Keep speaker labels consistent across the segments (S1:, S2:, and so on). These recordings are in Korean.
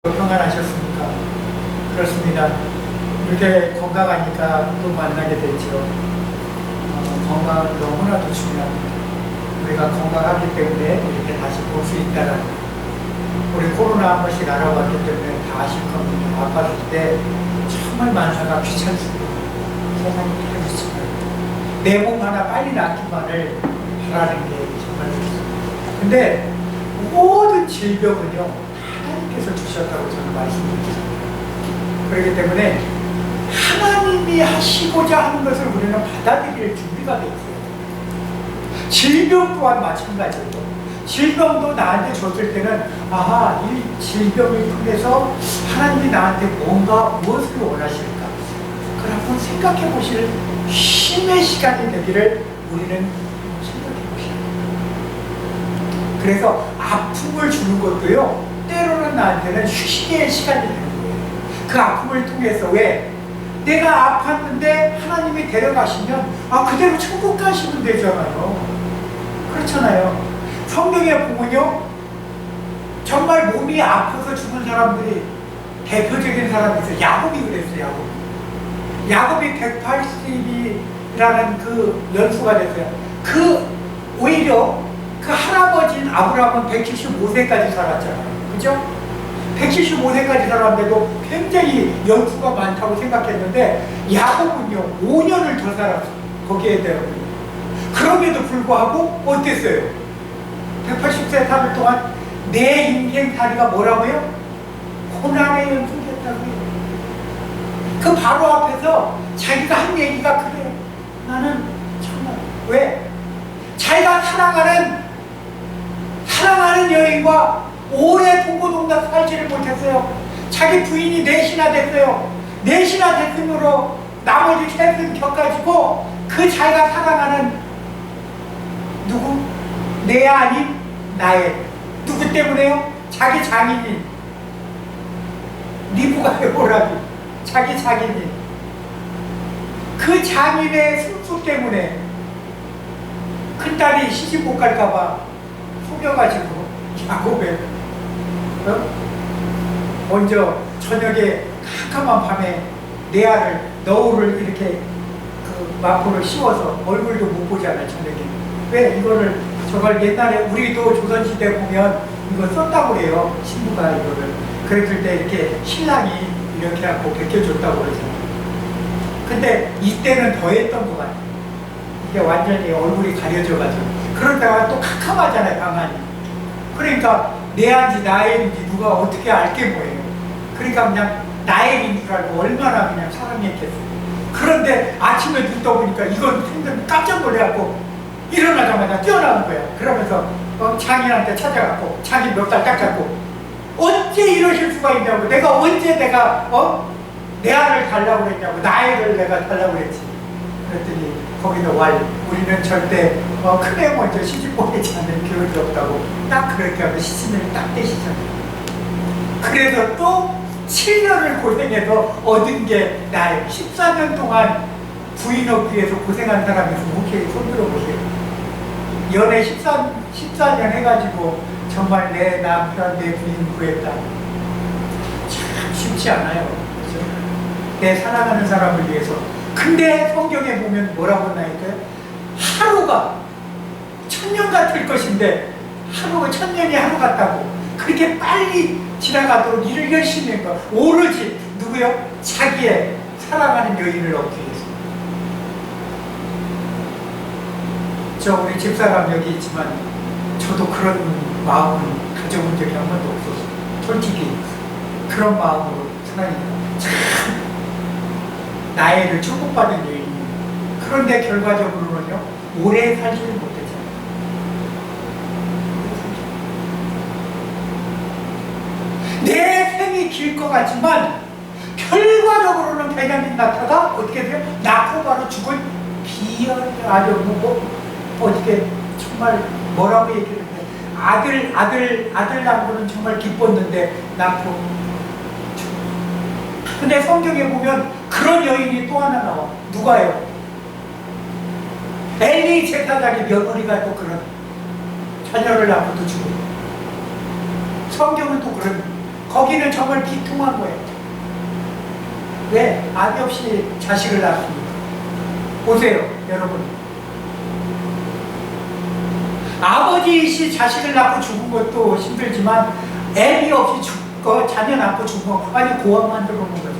S1: 평안하셨습니까? 그렇습니다. 이렇게 건강하니까 또 만나게 됐죠. 건강은 너무나도 중요합니다. 우리가 건강하기 때문에 이렇게 다시 볼 수 있다는, 우리 코로나 한 번씩 알아봤기 때문에 다 아실 겁니다. 아팠을 때 정말 만사가 귀찮습니다. 세상이 편해지지만 내 몸 하나 빨리 낫기만을 바라는 게 정말 좋습니다. 근데 모든 질병은요, 하나님께서 주셨다고 저는 말씀드립니다. 그렇기 때문에 하나님이 하시고자 하는 것을 우리는 받아들일 준비가 되어 있어요. 질병 또한 마찬가지예요. 질병도 나한테 줬을 때는 아하, 이 질병을 통해서 하나님이 나한테 뭔가 무엇을 원하실까? 그걸 한번 생각해 보실 쉼의 시간이 되기를 우리는 생각해 보셔야 돼요. 그래서 아픔을 주는 것도요, 때로는 나한테는 휴식의 시간이 되는 거예요. 그 아픔을 통해서 왜? 내가 아팠는데 하나님이 데려가시면 그대로 천국 가시면 되잖아요. 그렇잖아요. 성경에 보면요, 정말 몸이 아파서 죽은 사람들이 대표적인 사람이 있어요. 야곱이 그랬어요. 야곱이 180이라는 그 연수가 됐어요. 오히려 그 할아버지인 아브라함은 175세까지 살았잖아요. 그죠? 175세까지 살았는데도 굉장히 연수가 많다고 생각했는데 야곱은요 5년을 더 살았어요. 거기에 대한. 그럼에도 불구하고 어땠어요? 180세 사는 동안 내 인생살이가 뭐라고요? 고난의 연속이었다고요. 그 바로 앞에서 자기가 한 얘기가 그래요. 나는 정말 왜? 자기가 사랑하는 여인과 오래 동고동락 살지를 못했어요. 자기 부인이 넷이나 됐어요. 넷이나 됐으므로 나머지 셋은 격가지고 그 자기가 사랑하는 누구? 내 아닌 나의 누구 때문에요? 자기 장인인 리브가의 오라비, 자기 장인인 그 장인의 순수 때문에 큰딸이 시집 못 갈까봐 속여가지고 야곱에 먼저 저녁에 캄캄한 밤에 레아를 너울을 이렇게 그 마포를 씌워서 얼굴도 못 보잖아요. 저녁에 왜 이거를 저걸 옛날에 우리도 조선시대 보면 이거 썼다고 그래요. 신부가 이거를 그랬을 때 이렇게 신랑이 이렇게 하고 벗겨줬다고 그러잖아요. 근데 이때는 더 했던 것 같아요. 이게 완전히 얼굴이 가려져가지고 그러다가 또 캄캄하잖아요. 방안이. 그러니까 내 안지 나엘인지 누가 어떻게 알게 뭐예요. 그러니까 그냥 나엘인 줄 알고 얼마나 그냥 사랑했겠어요. 그런데 아침에 눈 떠보니까 이건 생전 깜짝 놀래갖고 일어나자마자 뛰어나온 거야. 그러면서 장인한테 찾아갔고 자기 멱살 딱 잡고 언제 이러실 수가 있냐고. 내가 언제 내 아를 달라고 그랬냐고. 나엘을 내가 달라고 그랬지. 그랬더니 거기서 우리는 절대 큰애 먼저 시집 보내지 않는 교육이 없다고 딱 그렇게 하고 시신을 딱 떼시잖아요. 그래서 또 7년을 고생해서 얻은 게 나엘. 14년 동안 부인 얻기 위해서 고생한 사람이 혹시 손들어 보세요. 연애 14년 해가지고 정말 내 남편, 내 부인 구했다. 참 쉽지 않아요. 그렇죠? 내 사랑하는 사람을 위해서. 근데 성경에 보면 뭐라고 나있어요? 하루가 천년 같을 것인데 하루가 천년이 하루 같다고. 그렇게 빨리 지나가도록 일을 열심히 한 거. 오로지 누구요? 자기의 사랑하는 여인을 얻기 위해서. 저 우리 집사람 여기 있지만 저도 그런 마음은 가져본 적이 한 번도 없었어요. 솔직히 그런 마음으로 사랑합니다. 참 나이를 축복받은 여인이에요. 그런데 결과적으로는요 오래 살지를 못했잖아요. 내 생이 길 것 같지만 결과적으로는 베냐민 낙타가 어떻게 돼요? 낳고 바로 죽은 비열이 아주 어떻게 정말 뭐라고 얘기를 해. 아들 낳고는 정말 기뻤는데 낳고. 근데 성경에 보면 그런 여인이 또 하나 나와. 누가요? 엘리 제사장의 며느리가 또 그런 자녀를 낳고도 죽고. 성경은 또 그런, 거기는 정말 비통한 거예요. 왜? 아비 없이 자식을 낳습니까? 보세요, 여러분. 아버지이시 자식을 낳고 죽은 것도 힘들지만 애비 없이 자녀 낳고 죽은 거 아니 고아 만들어 놓은 거죠.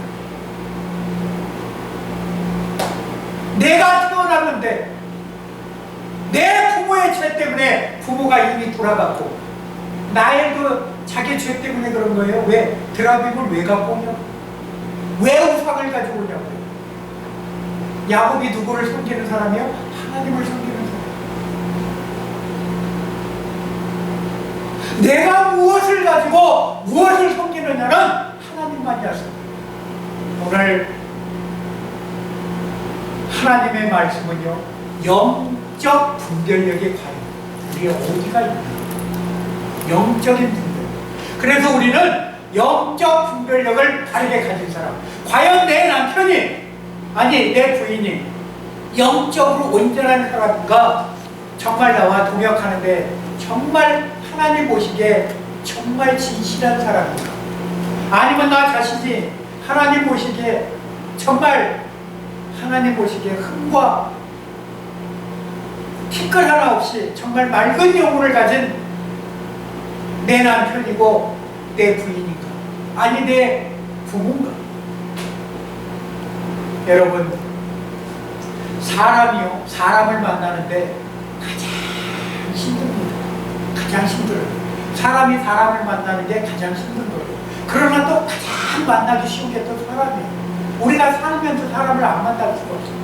S1: 내가 태어났는데 내 부모의 죄 때문에 부모가 이미 돌아갔고 나의 자기 죄 때문에 그런 거예요. 왜? 드라빔을 왜 갖고 오냐고. 왜 우상을 가지고 오냐고요. 야곱이 누구를 섬기는 사람이요? 하나님을 섬기는 사람. 내가 무엇을 가지고 무엇을 섬기느냐는 하나님만이었어요. 오늘 하나님의 말씀은요, 영적 분별력이 과연 우리의 어디가 있나? 영적인 분별력. 그래서 우리는 영적 분별력을 바르게 가진 사람. 과연 내 남편이, 아니 내 부인이 영적으로 온전한 사람인가? 정말 나와 동역하는데 정말 하나님 보시기에 정말 진실한 사람인가? 아니면 나 자신이 하나님 보시기에 정말 하나님 보시기에 흠과 티끌 하나 없이 정말 맑은 영혼을 가진 내 남편이고 내 부인인가? 아니 내 부모인가? 여러분, 사람을 만나는데 가장 힘듭니다. 가장 힘들어요. 사람이 사람을 만나는 게 가장 힘든 거예요. 그러나 또 가장 만나기 쉬운 게 또 사람이에요. 우리가 살면서 사람을 안 만날 수가 없어요.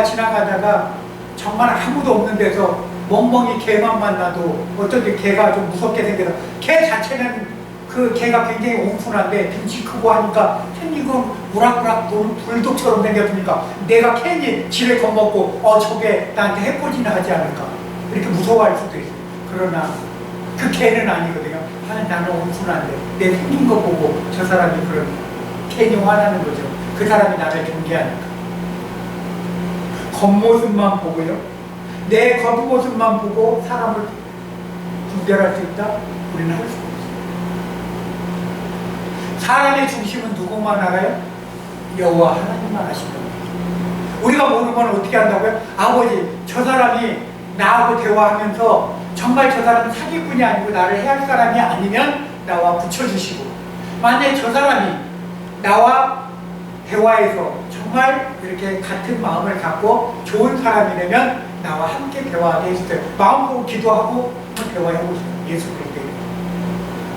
S1: 지나가다가 정말 아무도 없는 데서 멍멍이 개만 만나도 어떤 게 개가 좀 무섭게 생겨서, 개 자체는 그 개가 굉장히 온순한데 등치 크고 하니까 괜히 그 우락우락 불독처럼 생겼으니까 내가 괜히 지를 겁먹고 저게 나한테 해코지나 하지 않을까 이렇게 무서워할 수도 있어요. 그러나 그 개는 아니거든요. 나는 온순한데 내 생긴 거 보고 저 사람이 그런 괜히 화나는 거죠. 그 사람이 나를 경계하니까. 겉모습만 보고요, 내 겉모습만 보고 사람을 분별할 수 있다? 우리는 할 수가 없어요. 사람의 중심은 누구만 알아요? 여호와 하나님만 아십니다. 우리가 모르면 어떻게 한다고요? 아버지, 저 사람이 나하고 대화하면서 정말 저 사람은 사기꾼이 아니고 나를 해할 사람이 아니면 나와 붙여주시고, 만약에 저 사람이 나와 대화해서 정말 이렇게 같은 마음을 갖고 좋은 사람이라면 나와 함께 대화하게 해주세요. 마음 보고 기도하고 한번 대화해보세요. 예수 그리스도.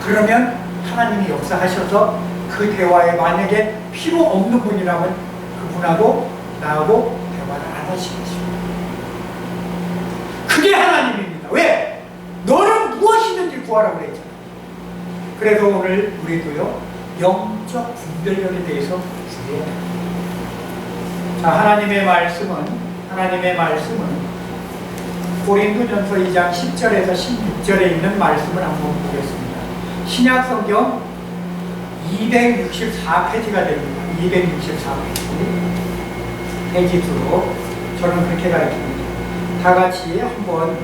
S1: 그러면 하나님이 역사하셔서 그 대화에 만약에 필요 없는 분이라면 그분하고 나하고 대화를 안 하시겠죠. 그게 하나님입니다. 왜? 너는 무엇이든지 구하라고 그랬잖아요. 그래서 오늘 우리도요, 영적 분별력에 대해서 주의해야 합니다. 자, 하나님의 말씀은 고린도전서 2장 10절에서 16절에 있는 말씀을 한번 보겠습니다. 신약성경 264페이지가 됩니다. 264페이지 수로 저는 그렇게 가르칩니다. 다 같이 한번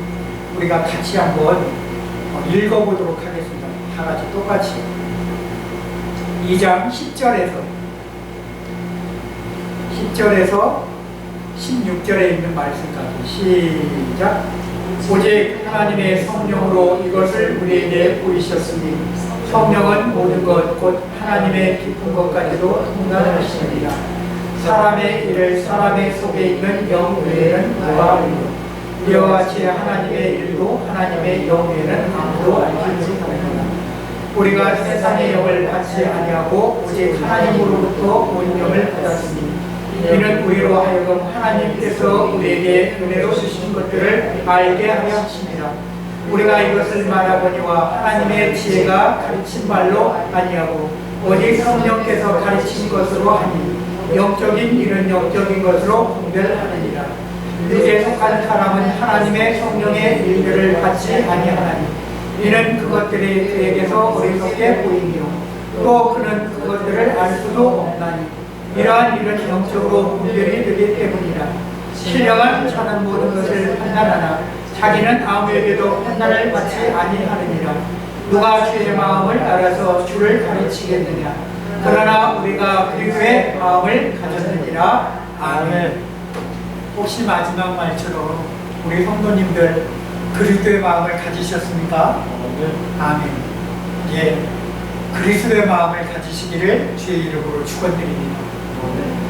S1: 우리가 같이 한번 읽어보도록 하겠습니다. 다 같이 똑같이 2장 10절에서 16절에 있는 말씀까지 시작. 오직 하나님의 성령으로 이것을 우리에게 보이셨으니 성령은 모든 것 곧 하나님의 깊은 것까지도 통달하시느니라. 사람의 일을 사람의 속에 있는 영 외에는 누가 알리요? 이와 같이 하나님의 일도 하나님의 영 외에는 아무도 알지 못하느니라. 우리가 세상의 영을 받지 아니하고 오직 하나님으로부터 온 영을 받았으니 이는 우리로 하여금 하나님께서 우리에게 은혜로 주신 것들을 알게 하려 하십니다. 우리가 이것을 말하거니와 하나님의 지혜가 가르친 말로 아니하고 오직 성령께서 가르친 것으로 하니 영적인 일은 영적인 것으로 분별하느니라. 육에 속한 사람은 하나님의 성령의 일들을 받지 아니하나니 이는 그것들이 그에게서 어리석게 보이며 또 그는 그것들을 알 수도 없나니 이러한 일은 영적으로 분별이 되기 때문이라. 신령은 저는 모든 것을 판단하나 자기는 아무에게도 판단을 받지 아니하느니라. 누가 주의 마음을 알아서 주를 가르치겠느냐. 그러나 우리가 그리스도의 마음을 가졌느니라. 아멘. 혹시 마지막 말처럼 우리 성도님들 그리스도의 마음을 가지셨습니까? 아멘. 예, 그리스도의 마음을 가지시기를 주의 이름으로 축원드립니다.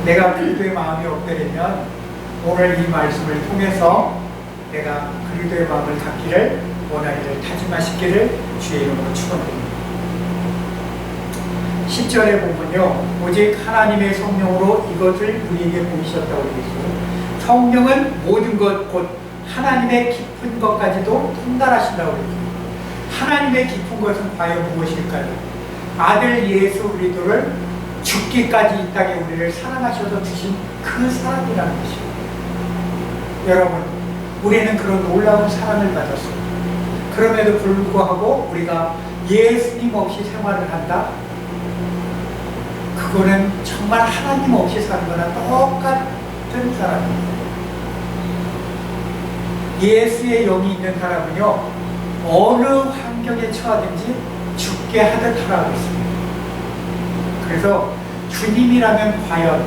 S1: 내가 그리스도의 마음이 없더라면 오늘 이 말씀을 통해서 내가 그리스도의 마음을 갖기를 원하기를 다짐하시기를 주의 이름으로 축원드립니다. 10절에 보면요, 오직 하나님의 성령으로 이것을 우리에게 보이셨다고 되어 있어요. 성령은 모든 것, 곧 하나님의 깊은 것까지도 통달하신다고 그랬어요. 하나님의 깊은 것은 과연 무엇일까요? 아들 예수 그리스도를 죽기까지 이 땅에 우리를 사랑하셔서 주신 그 사랑이라는 것이죠. 여러분, 우리는 그런 놀라운 사랑을 받았어요. 그럼에도 불구하고 우리가 예수님 없이 생활을 한다? 그거는 정말 하나님 없이 사는 거나 똑같은 사람입니다. 예수의 영이 있는 사람은요, 어느 환경에 처하든지 죽게 하듯 하라고 했습니다. 그래서 주님이라면 과연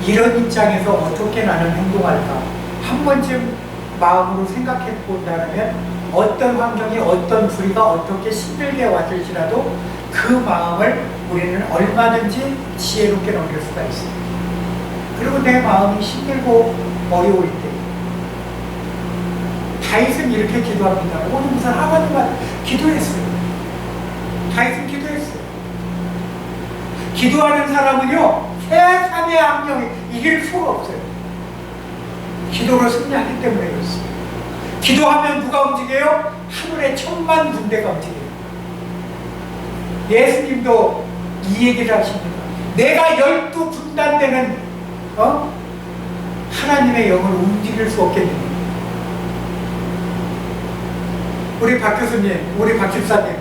S1: 이런 입장에서 어떻게 나는 행동할까? 한 번쯤 마음으로 생각해 본다면 어떤 환경이 어떤 불의가 어떻게 힘들게 왔을지라도 그 마음을 우리는 얼마든지 지혜롭게 넘길 수가 있어요. 그리고 내 마음이 힘들고 어려울 때 다윗은 이렇게 기도합니다. 오늘 무슨 하나님만 기도했어요. 다윗은 기도했어요. 기도하는 사람은요, 세상의 악령이 이길 수가 없어요. 기도로 승리하기 때문에 그렇습니다. 기도하면 누가 움직여요? 하늘의 천만 군대가 움직여요. 예수님도 이 얘기를 하십니다. 내가 12군단 되는 하나님의 영을 움직일 수 없겠느냐. 우리 박 교수님, 우리 박 집사님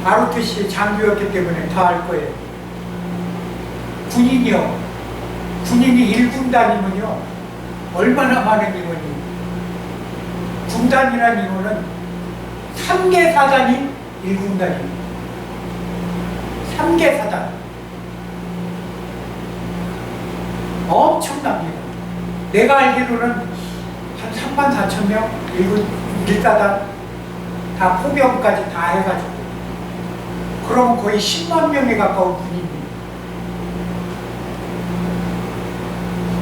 S1: ROTC 장교였기 때문에 다 알 거예요. 군인이요. 군인이 1군단이면요 얼마나 많은 인원이. 군단이라는 인원은 3개 사단이 1군단입니다. 3개 사단. 엄청납니다. 내가 알기로는 한 34,000명 1사단 다 포병까지 다 해가지고 그러면 거의 10만 명에 가까운 군인입니다.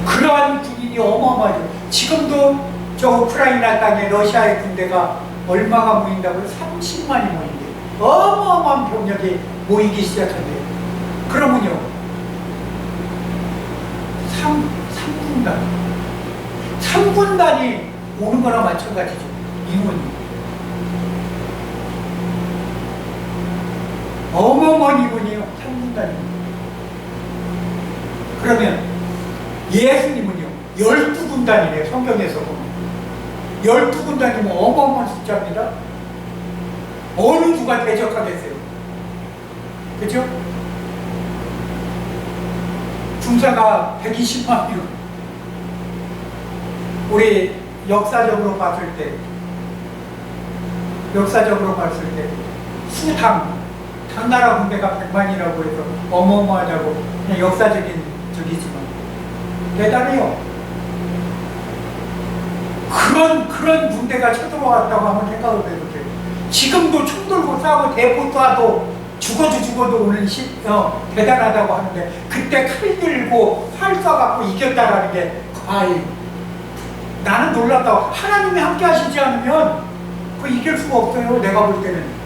S1: 그러한 군인이 어마어마하죠. 지금도 저 우크라이나 땅에 러시아의 군대가 얼마가 모인다고요? 30만이 모인대요. 어마어마한 병력이 모이기 시작한대요. 그러면요 3군단이 오는 거랑 마찬가지죠. 인원이 어마어마한 인원이에요. 3군단입니다. 그러면 예수님은요 12군단이래요. 성경에서 보면 12군단이면 어마어마한 숫자입니다. 어느 누가 대적하겠어요? 그죠? 중사가 120만 명. 우리 역사적으로 봤을 때 당나라 군대가 100만이라고 해서 어마어마하다고 그냥 역사적인 적이지만 대단해요. 그런 군대가 쳐들어왔다고 한번 생각을 해보세요. 지금도 총 들고 싸우고 대포 쏴도 죽어도 오는 대단하다고 하는데 그때 칼 들고 활 쏴갖고 이겼다라는 게 과연 나는 놀랍다고. 하나님이 함께 하시지 않으면 그 이길 수가 없어요. 내가 볼 때는.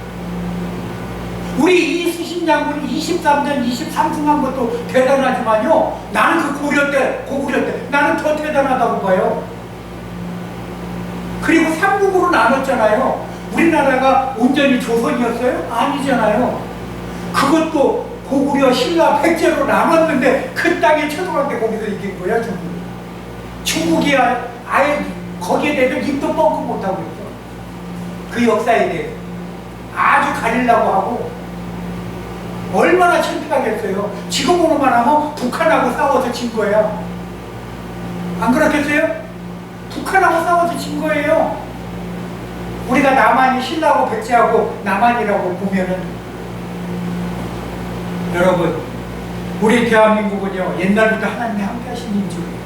S1: 우리 이수신 장군이 23전 23승한 것도 대단하지만요 나는 그 고구려 때 나는 더 대단하다고 봐요. 그리고 삼국으로 나눴잖아요. 우리나라가 온전히 조선이었어요? 아니잖아요. 그것도 고구려, 신라, 백제로 나눴는데 그 땅에 쳐들어갈 때 거기서 이긴 거야. 중국이 아예 거기에 대해서 입도 뻥끗 못하고 있어. 그 역사에 대해 아주 가리려고 하고 얼마나 창피하겠어요. 지금으로만 하면 북한하고 싸워서 진 거야. 안 그렇겠어요? 북한하고 싸워서 진 거예요. 우리가 남한이 신라하고 백제하고 남한이라고 보면은 여러분 우리 대한민국은요 옛날부터 하나님이 함께 하신 민족이에요.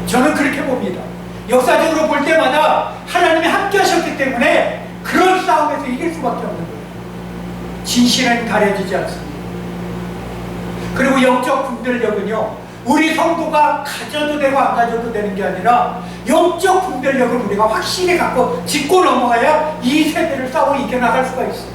S1: 저는 그렇게 봅니다. 역사적으로 볼 때마다 하나님이 함께 하셨기 때문에 그런 싸움에서 이길 수밖에 없는 거예요. 진실은 가려지지 않습니다. 그리고 영적 분별력은요 우리 성도가 가져도 되고 안 가져도 되는 게 아니라 영적 분별력을 우리가 확실히 갖고 짚고 넘어가야 이 세대를 싸워 이겨나갈 수가 있어요.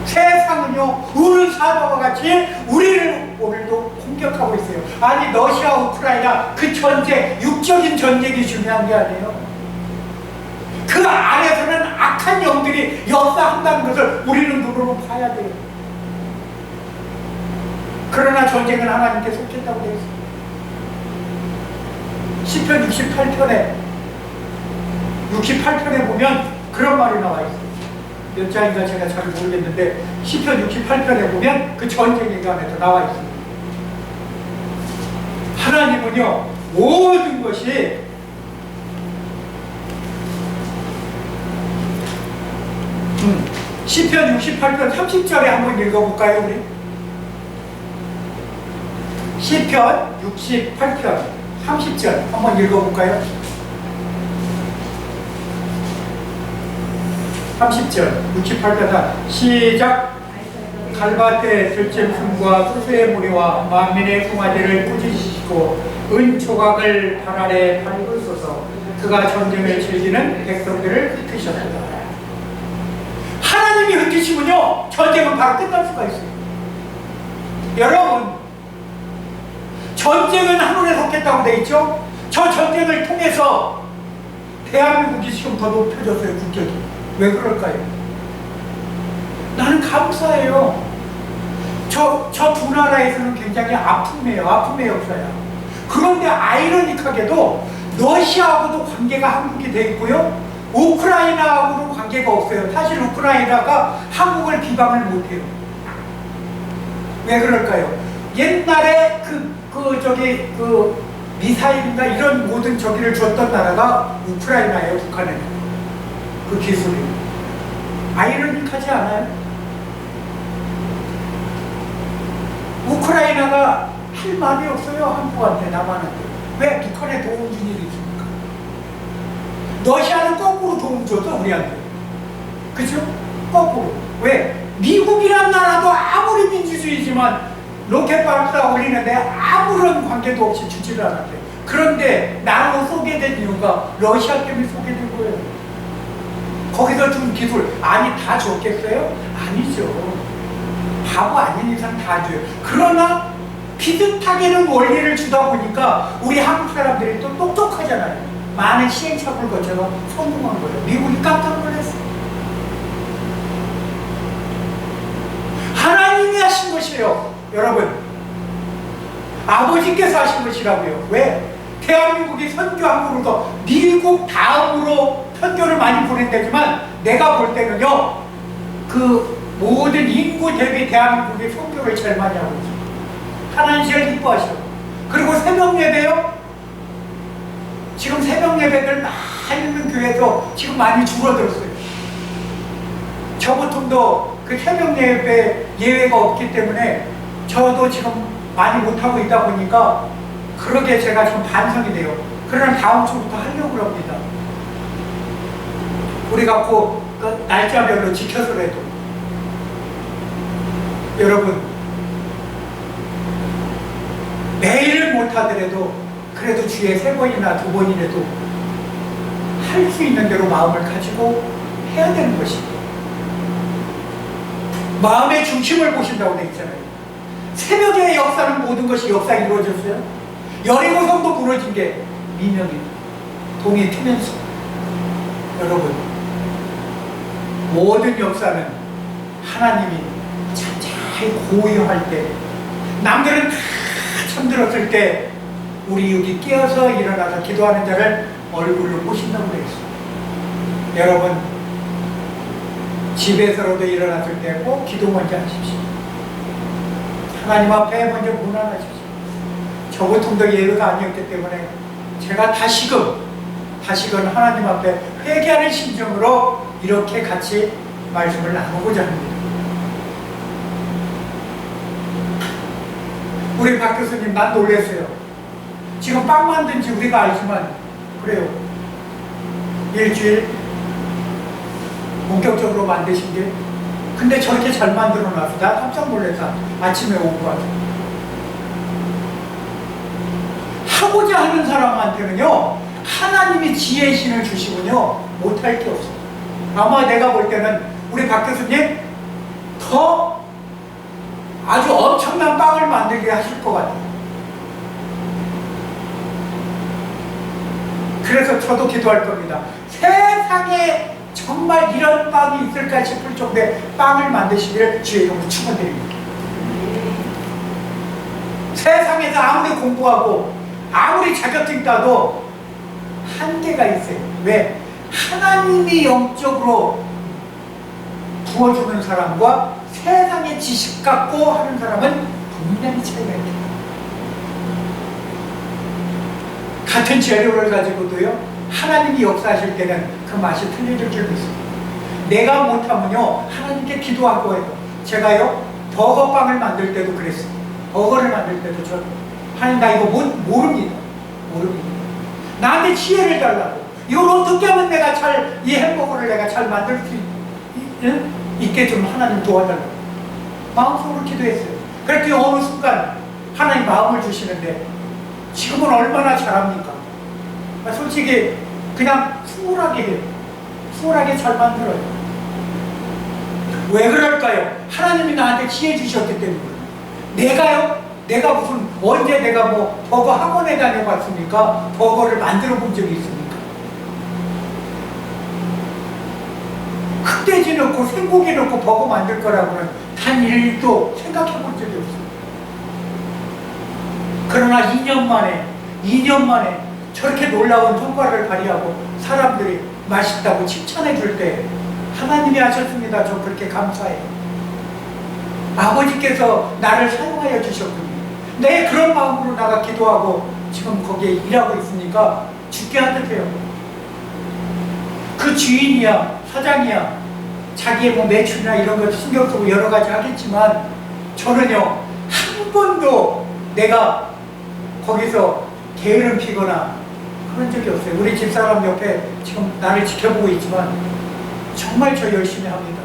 S1: 세상은요 우는 사자와 같이 우리를 오늘도 공격하고 있어요. 아니 러시아 우크라이나 그 전쟁 육적인 전쟁이 중요한 게 아니에요. 그 안에서는 악한 영들이 역사한다는 것을 우리는 눈으로 봐야 돼요. 그러나 전쟁은 하나님께 속했다고 되어 있습니다. 시편 68편에 보면 그런 말이 나와 있어요. 몇 장인가 제가 잘 모르겠는데 시편 68편에 보면 그 전쟁 얘기하면서 나와 있습니다. 하나님은요 모든 것이 시편 68편 30절에 한번 읽어볼까요 우리? 시편 68편 30절 한번 읽어볼까요? 30절 68편 시작. 갈밭의 들짐승과 수수의 무리와 만민의 송아지를 꾸짖으시고 은초각을 발 아래 밟으소서. 그가 전쟁을 즐기는 백성들을 흩으셨다. 하나님이 흩으시면요 전쟁은 바로 끝날 수가 있어요. 여러분 전쟁은 하늘에 속했다고 돼 있죠? 저 전쟁을 통해서 대한민국이 지금 더 높여졌어요. 국격이. 왜 그럴까요? 나는 감사해요. 저 두 나라에서는 굉장히 아픔의 역사야. 그런데 아이러니하게도 러시아하고도 관계가 한국이 돼 있고요 우크라이나하고는 관계가 없어요. 사실 우크라이나가 한국을 비방을 못해요. 왜 그럴까요? 옛날에 그 미사일인가 이런 모든 저기를 줬던 나라가 우크라이나예요. 북한에는 그 기술이. 아이러니하지 않아요? 우크라이나가 할 말이 없어요. 한국한테 남한한테. 왜? 북한에 도움 준 일이 있습니까? 러시아는 거꾸로 도움 줬어 우리한테. 그죠? 거꾸로. 왜? 미국이란 나라도 아무리 민주주의지만 로켓 발사 올리는데 아무런 관계도 없이 주지를 않았대요. 그런데 나로 쏘게 된 이유가 러시아 때문에 쏘게 된 거예요. 거기서 준 기술 아니 다 줬겠어요? 아니죠. 바보 아닌 이상 다 줘요. 그러나 비슷하게는 원리를 주다 보니까 우리 한국 사람들이 또 똑똑하잖아요. 많은 시행착오를 거쳐서 성공한 거예요. 미국이 깜짝 놀랐어요. 하나님이 하신 것이에요. 여러분 아버지께서 하신 것이라고요. 왜? 대한민국이 선교함으로도 미국 다음으로 선교를 많이 보낸다지만 내가 볼 때는요 그 모든 인구 대비 대한민국이 선교를 제일 많이 하고 있어요. 하나님 제일 기뻐하셔. 그리고 새벽 예배요. 지금 새벽 예배들 많이 있는 교회도 지금 많이 줄어들었어요. 저 보통도 그 새벽 예배 예외가 없기 때문에 저도 지금 많이 못하고 있다 보니까 그러게 제가 좀 반성이 돼요. 그러나 다음 주부터 하려고 합니다. 우리가 그 날짜별로 지켜서라도 여러분 매일 못하더라도 그래도 주에 3번이나 2번이라도 할 수 있는 대로 마음을 가지고 해야 되는 것입니다. 마음의 중심을 보신다고 되어 있잖아요. 새벽의 역사는 모든 것이 역사가 이루어졌어요. 여리고성도 무너진 게 민영이 동이 트면서 여러분 모든 역사는 하나님이 잠자히 고요할 때 남들은 다 잠들었을 때 우리 여기 깨어서 일어나서 기도하는 자를 얼굴로 보신다고 되어 있어요. 여러분 집에서라도 일어났을 때 꼭 기도 먼저 하십시오. 하나님 앞에 먼저 문안하십시오. 저 보통도 예배가 아니었기 때문에 제가 다시금 하나님 앞에 회개하는 심정으로 이렇게 같이 말씀을 나누고자 합니다. 우리 박 교수님 난 놀랐어요. 지금 빵 만든 지 우리가 알지만 그래요. 일주일 본격적으로 만드신 게 근데 저렇게 잘 만들어 놨어. 나 깜짝 놀랐다. 아침에 오고 가서 하고자 하는 사람한테는요 하나님이 지혜의 신을 주시군요 못할 게 없어요. 아마 내가 볼 때는 우리 박 교수님 더 아주 엄청난 빵을 만들게 하실 것 같아요. 그래서 저도 기도할 겁니다. 세상에 정말 이런 빵이 있을까 싶을 정도의 빵을 만드시기를 주의 이름으로 축원드립니다. 세상에서 아무리 공부하고 아무리 자격증 따도 한계가 있어요. 왜? 하나님이 영적으로 부어주는 사람과 세상의 지식 갖고 하는 사람은 분명히 차이가 있다. 같은 재료를 가지고도요 하나님이 역사하실 때는 그 맛이 틀려질 줄 믿습니다. 내가 못하면요 하나님께 기도하고 해요. 제가요 버거빵을 만들 때도 그랬어요. 버거를 만들 때도 저 하나님 나 이거 모릅니다. 나한테 지혜를 달라고. 이걸 어떻게 하면 내가 이 햄버거를 내가 잘 만들 수 있게 좀 하나님 도와달라고 마음속으로 기도했어요. 그랬더니 어느 순간 하나님 마음을 주시는데 지금은 얼마나 잘합니까? 솔직히 그냥 수월하게 해요. 수월하게 잘 만들어요. 왜 그럴까요? 하나님이 나한테 지혜 주셨기 때문에. 내가 무슨 언제 내가 뭐 버거 학원에 다녀봤습니까? 버거를 만들어 본 적이 있습니까? 흑돼지 넣고 생고기 넣고 버거 만들 거라고는 단 1도 생각해 본 적이 없어요. 그러나 2년 만에 저렇게 놀라운 성과를 발휘하고 사람들이 맛있다고 칭찬해 줄 때 하나님이 하셨습니다. 저 그렇게 감사해요. 아버지께서 나를 사용하여 주셨군요. 내 그런 마음으로 나가 기도하고 지금 거기에 일하고 있으니까 죽게 하듯해요. 그 주인이야 사장이야 자기의 뭐 매출이나 이런 거 신경 쓰고 여러 가지 하겠지만 저는요 한 번도 내가 거기서 게으름 피거나 그런 적이 없어요. 우리 집사람 옆에 지금 나를 지켜보고 있지만 정말 저 열심히 합니다.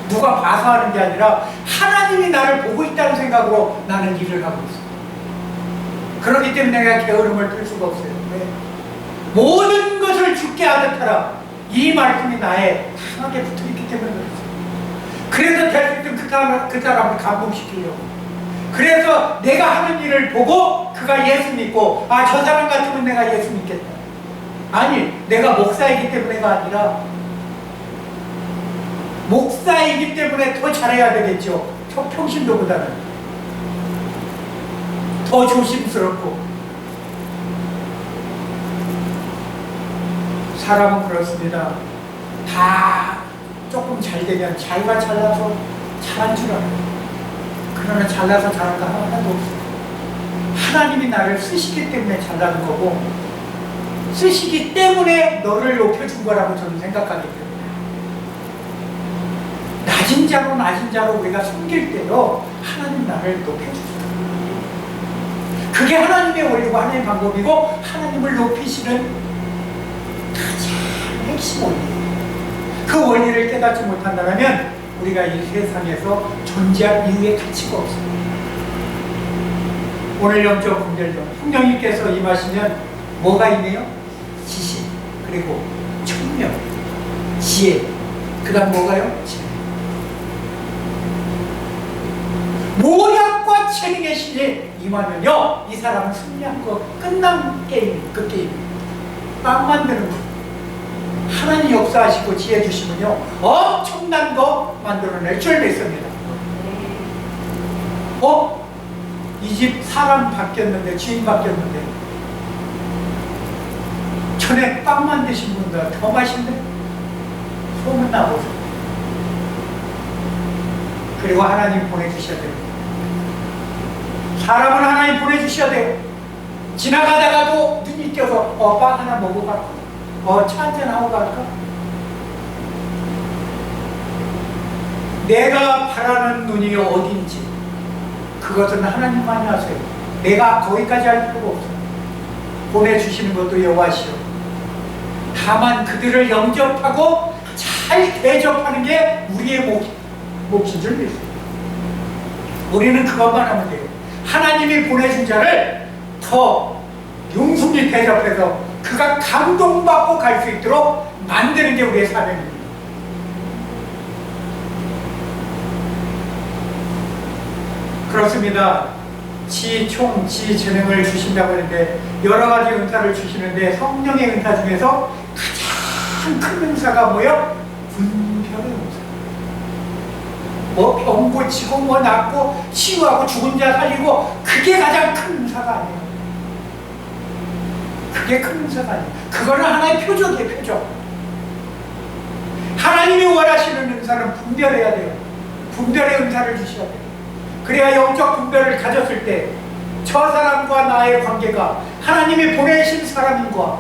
S1: 누가 봐서 하는 게 아니라 하나님이 나를 보고 있다는 생각으로 나는 일을 하고 있어요. 그렇기 때문에 내가 게으름을 필 수가 없어요. 왜? 모든 것을 죽게 하듯 하라. 이 말씀이 나에 강하게 붙어있기 때문에 그렇어요. 그래서 될 수 있으면 그 사람을 감동시키려고. 그래서 내가 하는 일을 보고 그가 예수 믿고 저 사람 같으면 내가 예수 믿겠다. 아니 내가 목사이기 때문에가 아니라 목사이기 때문에 더 잘해야 되겠죠. 평신도보다는 더 조심스럽고. 사람은 그렇습니다. 다 조금 잘 되면 자기가 잘나서 잘한 줄 알아요. 그러나 잘나서 잘한 거 하나도 없어요. 하나님이 나를 쓰시기 때문에 잘나는 거고 쓰시기 때문에 너를 높여준 거라고 저는 생각하기 때문에 낮은 자로 우리가 섬길 때요 하나님 나를 높여주세요. 그게 하나님의 원리고 하나님의 방법이고 하나님을 높이시는 가장 핵심 원리예요. 그 원리를 깨닫지 못한다면 우리가 이 세상에서 존재할 이유의 가치가 없습니다. 오늘 영적 분별도 성령님께서 임하시면 뭐가 있네요? 지식, 그리고 청명, 지혜, 그 다음 뭐가요? 지혜. 모략과 재능의 신이 임하면요 이 사람은 승리한 거 끝난 게임, 그 게임입니다. 빵 만드는 거 하나님 역사하시고 지혜 주시면요 엄청난 거 만들어낼 줄 믿습니다. 이 집 사람 바뀌었는데, 주인 바뀌었는데, 전에 빵 만드신 분보다 더 맛있네? 소문나고. 그리고 하나님 보내주셔야 돼요. 사람은 하나님 보내주셔야 돼요. 지나가다가도 눈이 띄어서 빵 하나 먹고 갈까? 차 한잔 하고 갈까? 내가 바라는 눈이 어딘지 그것은 하나님만이 아세요. 내가 거기까지 할 필요가 없어요. 보내주시는 것도 여호와시요. 다만 그들을 영접하고 잘 대접하는 게 우리의 몫인 줄 믿어요. 우리는 그것만 하면 돼요. 하나님이 보내준 자를 더 용순히 대접해서 그가 감동받고 갈 수 있도록 만드는 게 우리의 사명입니다. 그렇습니다. 지총지재능을 주신다고 하는데 여러 가지 은사를 주시는데 성령의 은사 중에서 가장 큰 은사가 뭐예요? 분별의 은사. 뭐 병 고치고 뭐 낫고 치유하고 죽은 자 살리고 그게 가장 큰 은사가 아니에요. 그게 큰 은사가 아니에요. 그거는 하나의 표적이에요. 표적. 하나님이 원하시는 은사는 분별해야 돼요. 분별의 은사를 주셔야 돼요. 그래야 영적 분별을 가졌을 때 저 사람과 나의 관계가 하나님이 보내신 사람인가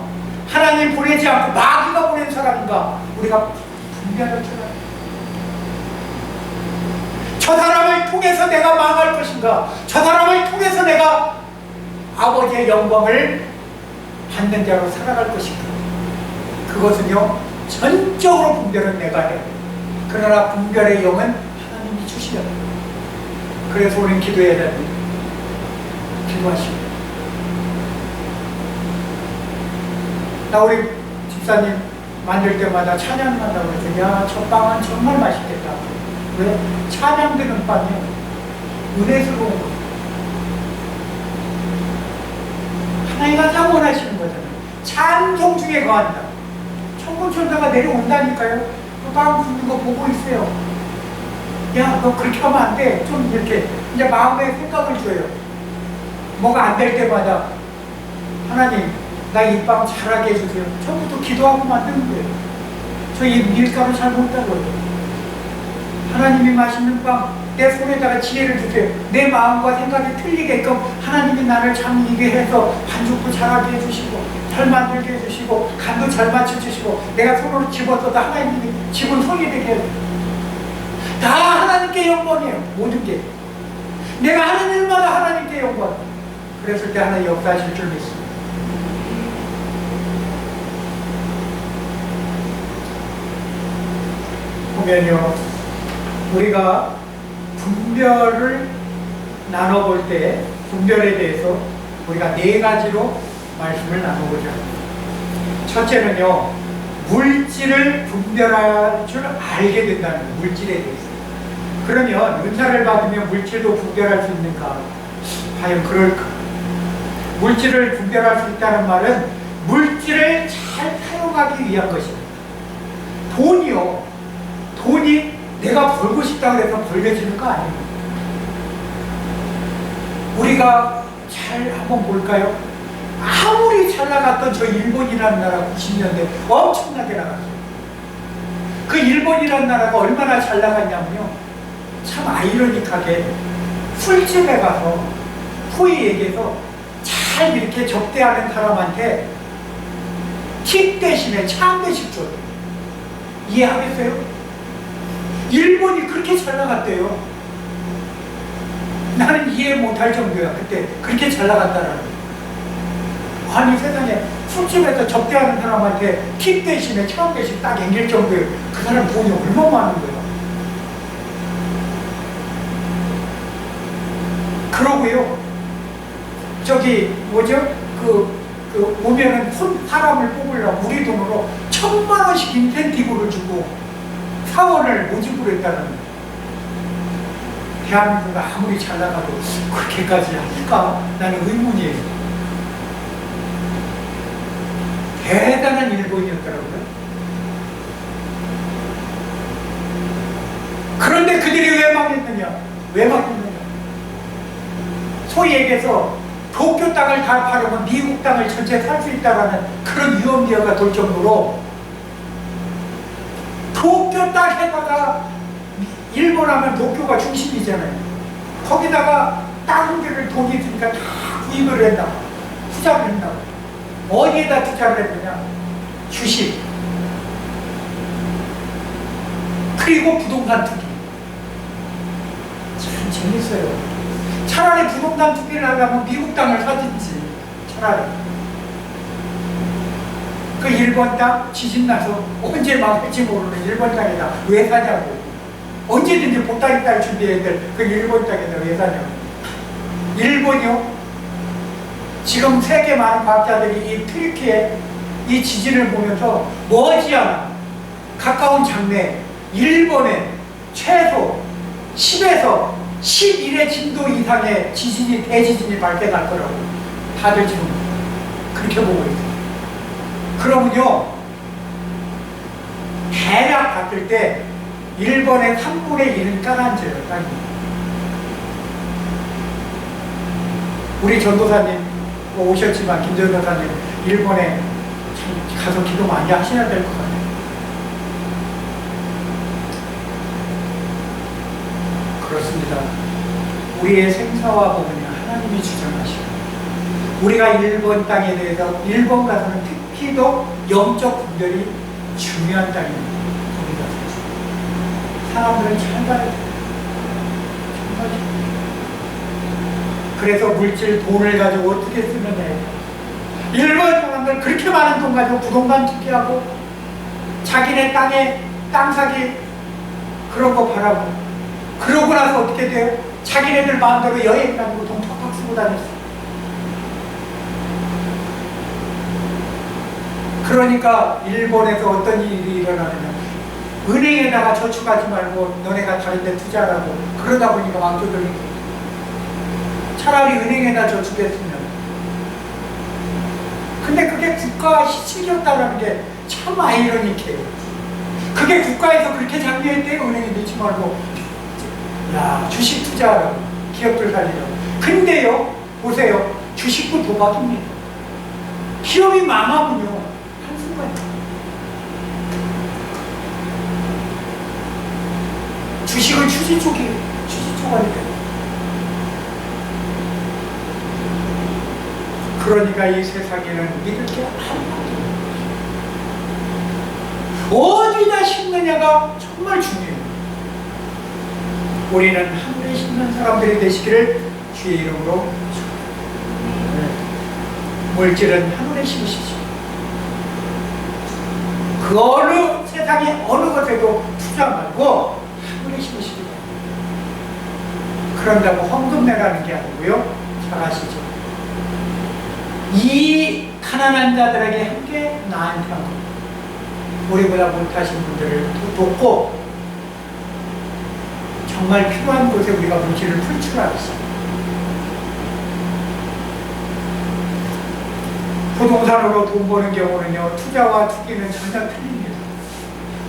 S1: 하나님 보내지 않고 마귀가 보낸 사람인가 우리가 분별을 해요. 저 사람을 통해서 내가 망할 것인가, 저 사람을 통해서 내가 아버지의 영광을 받는 자로 살아갈 것인가. 그것은요 전적으로 분별은 내가 해요. 그러나 분별의 영은 하나님이 주시려고. 그래서 우리는 기도해야 됩니다. 기도하시고. 나 우리 집사님 만들 때마다 찬양한다고 그랬더니 야, 저 빵은 정말 맛있겠다. 왜? 찬양되는 빵이에요. 은혜스러운 거. 하나님 가장 원하시는 거잖아요. 찬송 중에 거한다. 천군천사가 내려온다니까요. 그 빵 굽는 거 보고 있어요. 야, 너 그렇게 하면 안 돼. 좀 이렇게 이제 마음에 생각을 줘요. 뭐가 안 될 때마다 하나님, 나 이 빵 잘하게 해주세요. 처음부터 기도하고 만드는 거예요. 저 이 밀가루 잘 못하고요. 하나님이 맛있는 빵, 내 손에다가 지혜를 주세요. 내 마음과 생각이 틀리게끔 하나님이 나를 참 이게 해서 반죽도 잘하게 해주시고, 잘 만들게 해주시고, 간도 잘 맞춰주시고, 내가 손으로 집어서도 하나님이 집은 손이 되게 해주세요. 다 하나님께 영광이에요. 모든 게. 내가 하는 일마다 하나님께 영광. 그랬을 때 하나님 역사하실 줄 믿습니다. 보면요, 우리가 분별을 나눠볼 때 분별에 대해서 우리가 네 가지로 말씀을 나눠보자. 첫째는요, 물질을 분별할 줄 알게 된다는 거예요. 물질에 대해서. 그러면 은사를 받으면 물질도 분별할 수 있는가? 과연 그럴까? 물질을 분별할 수 있다는 말은 물질을 잘 사용하기 위한 것입니다. 돈이요. 돈이 내가 벌고 싶다고 해서 벌려지는 거 아닙니다. 우리가 잘 한번 볼까요? 아무리 잘 나갔던 저 일본이라는 나라 90년대 엄청나게 나갔어요. 그 일본이라는 나라가 얼마나 잘 나갔냐면요, 참 아이러니하게 술집에 가서 소위 얘기해서 잘 이렇게 접대하는 사람한테 팁 대신에 차 한 대씩 줘요. 이해하겠어요? 일본이 그렇게 잘 나갔대요. 나는 이해 못할 정도야. 그때 그렇게 잘 나갔다라는 거예요. 아니 세상에 술집에서 접대하는 사람한테 팁 대신에 차 한 대씩 딱 앵길 정도예요. 그 사람 돈이 얼마나 많은 거야. 그러고요, 저기 뭐죠? 오면은 사람을 뽑으려고 우리 돈으로 1000만원씩 인센티브를 주고 사원을 모집을 했다는. 대한민국가 아무리 잘 나가도 그렇게까지 할까? 나는 의문이에요. 대단한 일본이었더라고요. 그런데 그들이 왜 망했느냐? 왜 망했느냐? 소위 얘기해서 도쿄 땅을 다 팔으면 미국 땅을 전체 살 수 있다라는 그런 위험리어가 돌 정도로 도쿄 땅에다가 일본 하면 도쿄가 중심이잖아요. 거기다가 땅들을 돈이 있으니까 다 구입을 했다고 투자를 했다고. 어디에다 투자를 했느냐? 주식 그리고 부동산 투기. 참 재밌어요. 차라리 부동산 투기를 하려면 미국 땅을 사든지 차라리. 그 일본 땅 지진 나서 언제 망할지 모르는 일본 땅에다 왜 사냐고. 언제든지 보따리 딸 준비해야 될 그 일본 땅에다 왜 사냐고. 일본이요? 지금 세계 많은 과학자들이 이 트리키의 이 지진을 보면서 머지않아 가까운 장래 일본에 최소 10에서 11의 진도 이상의 지진이 대지진이 발생할 거라고 다들 지금 그렇게 보고 있어요. 그러면요 대략 봤을 때 일본의 3분의 1은 가라앉아요. 땅이. 우리 전도사님 오셨지만 김 전도사님 일본에 가서 기도 많이 하셔야 될 것 같아요. 그렇습니다. 우리의 생사와 복은요 하나님이 주장하시고 우리가 일본 땅에 대해서 일본 가서는 특히 더 영적 분별이 중요한 땅입니다. 거기 가서 사람들은 잘 봐야 돼요. 잘 봐야 돼요. 그래서 물질 돈을 가지고 어떻게 쓰느냐. 일본 사람들 그렇게 많은 돈 가지고 부동산 투기하고 자기네 땅에 땅 사기 그런 거 바라고 그러고 나서 어떻게 돼요? 자기네들 마음대로 여행 다니고 돈 팍팍 쓰고 다녔어. 그러니까 일본에서 어떤 일이 일어나느냐. 은행에다가 저축하지 말고 너네가 다른 데 투자하라고 그러다 보니까 왕조들이 차라리 은행에다 저축했으면. 근데 그게 국가 실효다라는 게 참 아이러니해요. 그게 국가에서 그렇게 장려했대요. 은행에 넣지 말고 야 주식 투자하라고 기업들 살리라고. 근데요 보세요 주식도 도박입니다. 기업이 망하면요 한순간에 주식은 추진 쪽이에요. 추진 쪽 아니에요. 그러니까 이 세상에는 믿을 게 아무것도 어디다 심느냐가 정말 중요해요. 우리는 하늘에 심는 사람들이 되시기를 주의 이름으로 축원합니다. 물질은 하늘에 심으시죠. 그 어느 세상의 어느 것에도 투자 말고 하늘에 심으시기 바랍니다. 그런다고 헌금 내라는 게 아니고요. 잘 아시죠? 이 가난한 자들에게 함께 나한테 하고 우리보다 못하신 분들을 돕고 정말 필요한 곳에 우리가 물질을 풀 줄 알았어요. 부동산으로 돈 버는 경우는요 투자와 투기는 전혀 틀립니다.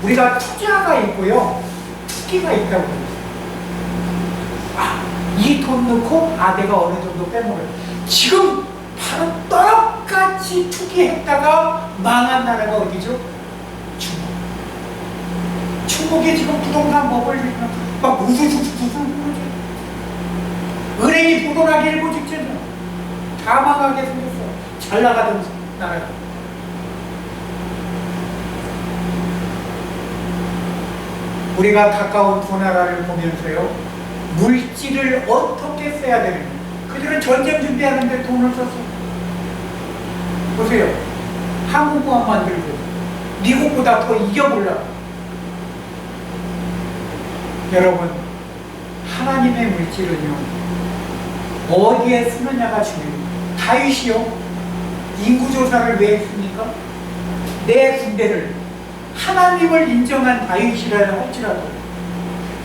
S1: 우리가 투자가 있고요 투기가 있다고 해요. 이 돈 넣고 내가 어느 정도 빼먹어요. 지금 바로 똑같이 투기했다가 망한 나라가 어디죠? 중국. 중국이 지금 부동산 버블 막 우수수수수 은행이 부도나기 일보 직전이야. 다 망하게 생겼어. 잘 나가던 나라가. 우리가 가까운 두 나라를 보면서요 물질을 어떻게 써야 되는지 그들은 전쟁 준비하는데 돈을 썼어. 보세요. 항공모함 만들고 미국보다 더 이겨보려고. 여러분 하나님의 물질은요 어디에 쓰느냐가 중요해요. 다윗이요 인구조사를 왜 했습니까? 내 군대를 하나님을 인정한 다윗이라 할지라도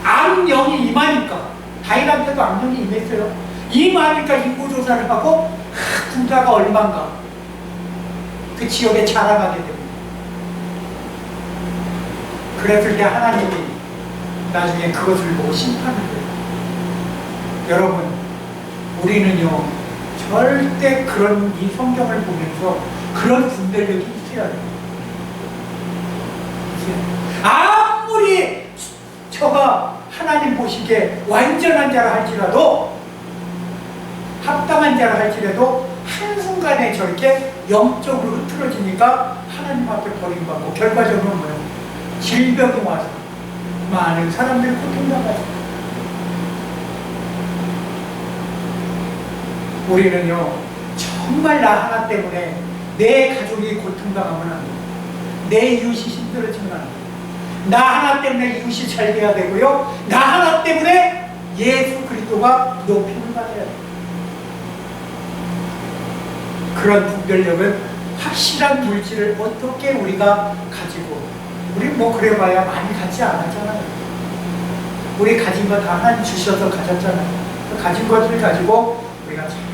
S1: 악령이 임하니까 다윗한테도 악령이 임했어요. 임하니까 인구조사를 하고 군사가 얼만가 그 지역에 자라가게 됩니다. 그랬을 때 하나님이 나중에 그것을 보고 심판을 해요. 여러분 우리는요, 절대 그런 이 성경을 보면서 그런 분별력이 있어야 돼요. 아무리 저가 하나님 보시기에 완전한 자라 할지라도, 합당한 자라 할지라도 한순간에 저렇게 영적으로 흐트러지니까 하나님 앞에 버림받고 결과적으로 뭐예요? 질병이 와서 많은 사람들이 고통당하죠. 우리는요, 정말 나 하나 때문에 내 가족이 고통당하면 안 돼요. 내 이웃이 힘들어지면 안 돼요. 나 하나 때문에 이웃이 잘 돼야 되고요, 나 하나 때문에 예수 그리스도가 높임을 받아야 돼요. 그런 분별력은 확실한 물질을 어떻게 우리가 가지고, 우리 뭐 그래봐야 많이 갖지 않았잖아요. 우리 가진 거 다 하나님 주셔서 가졌잖아요. 그 가진 것을 가지고 우리가 잘 살게.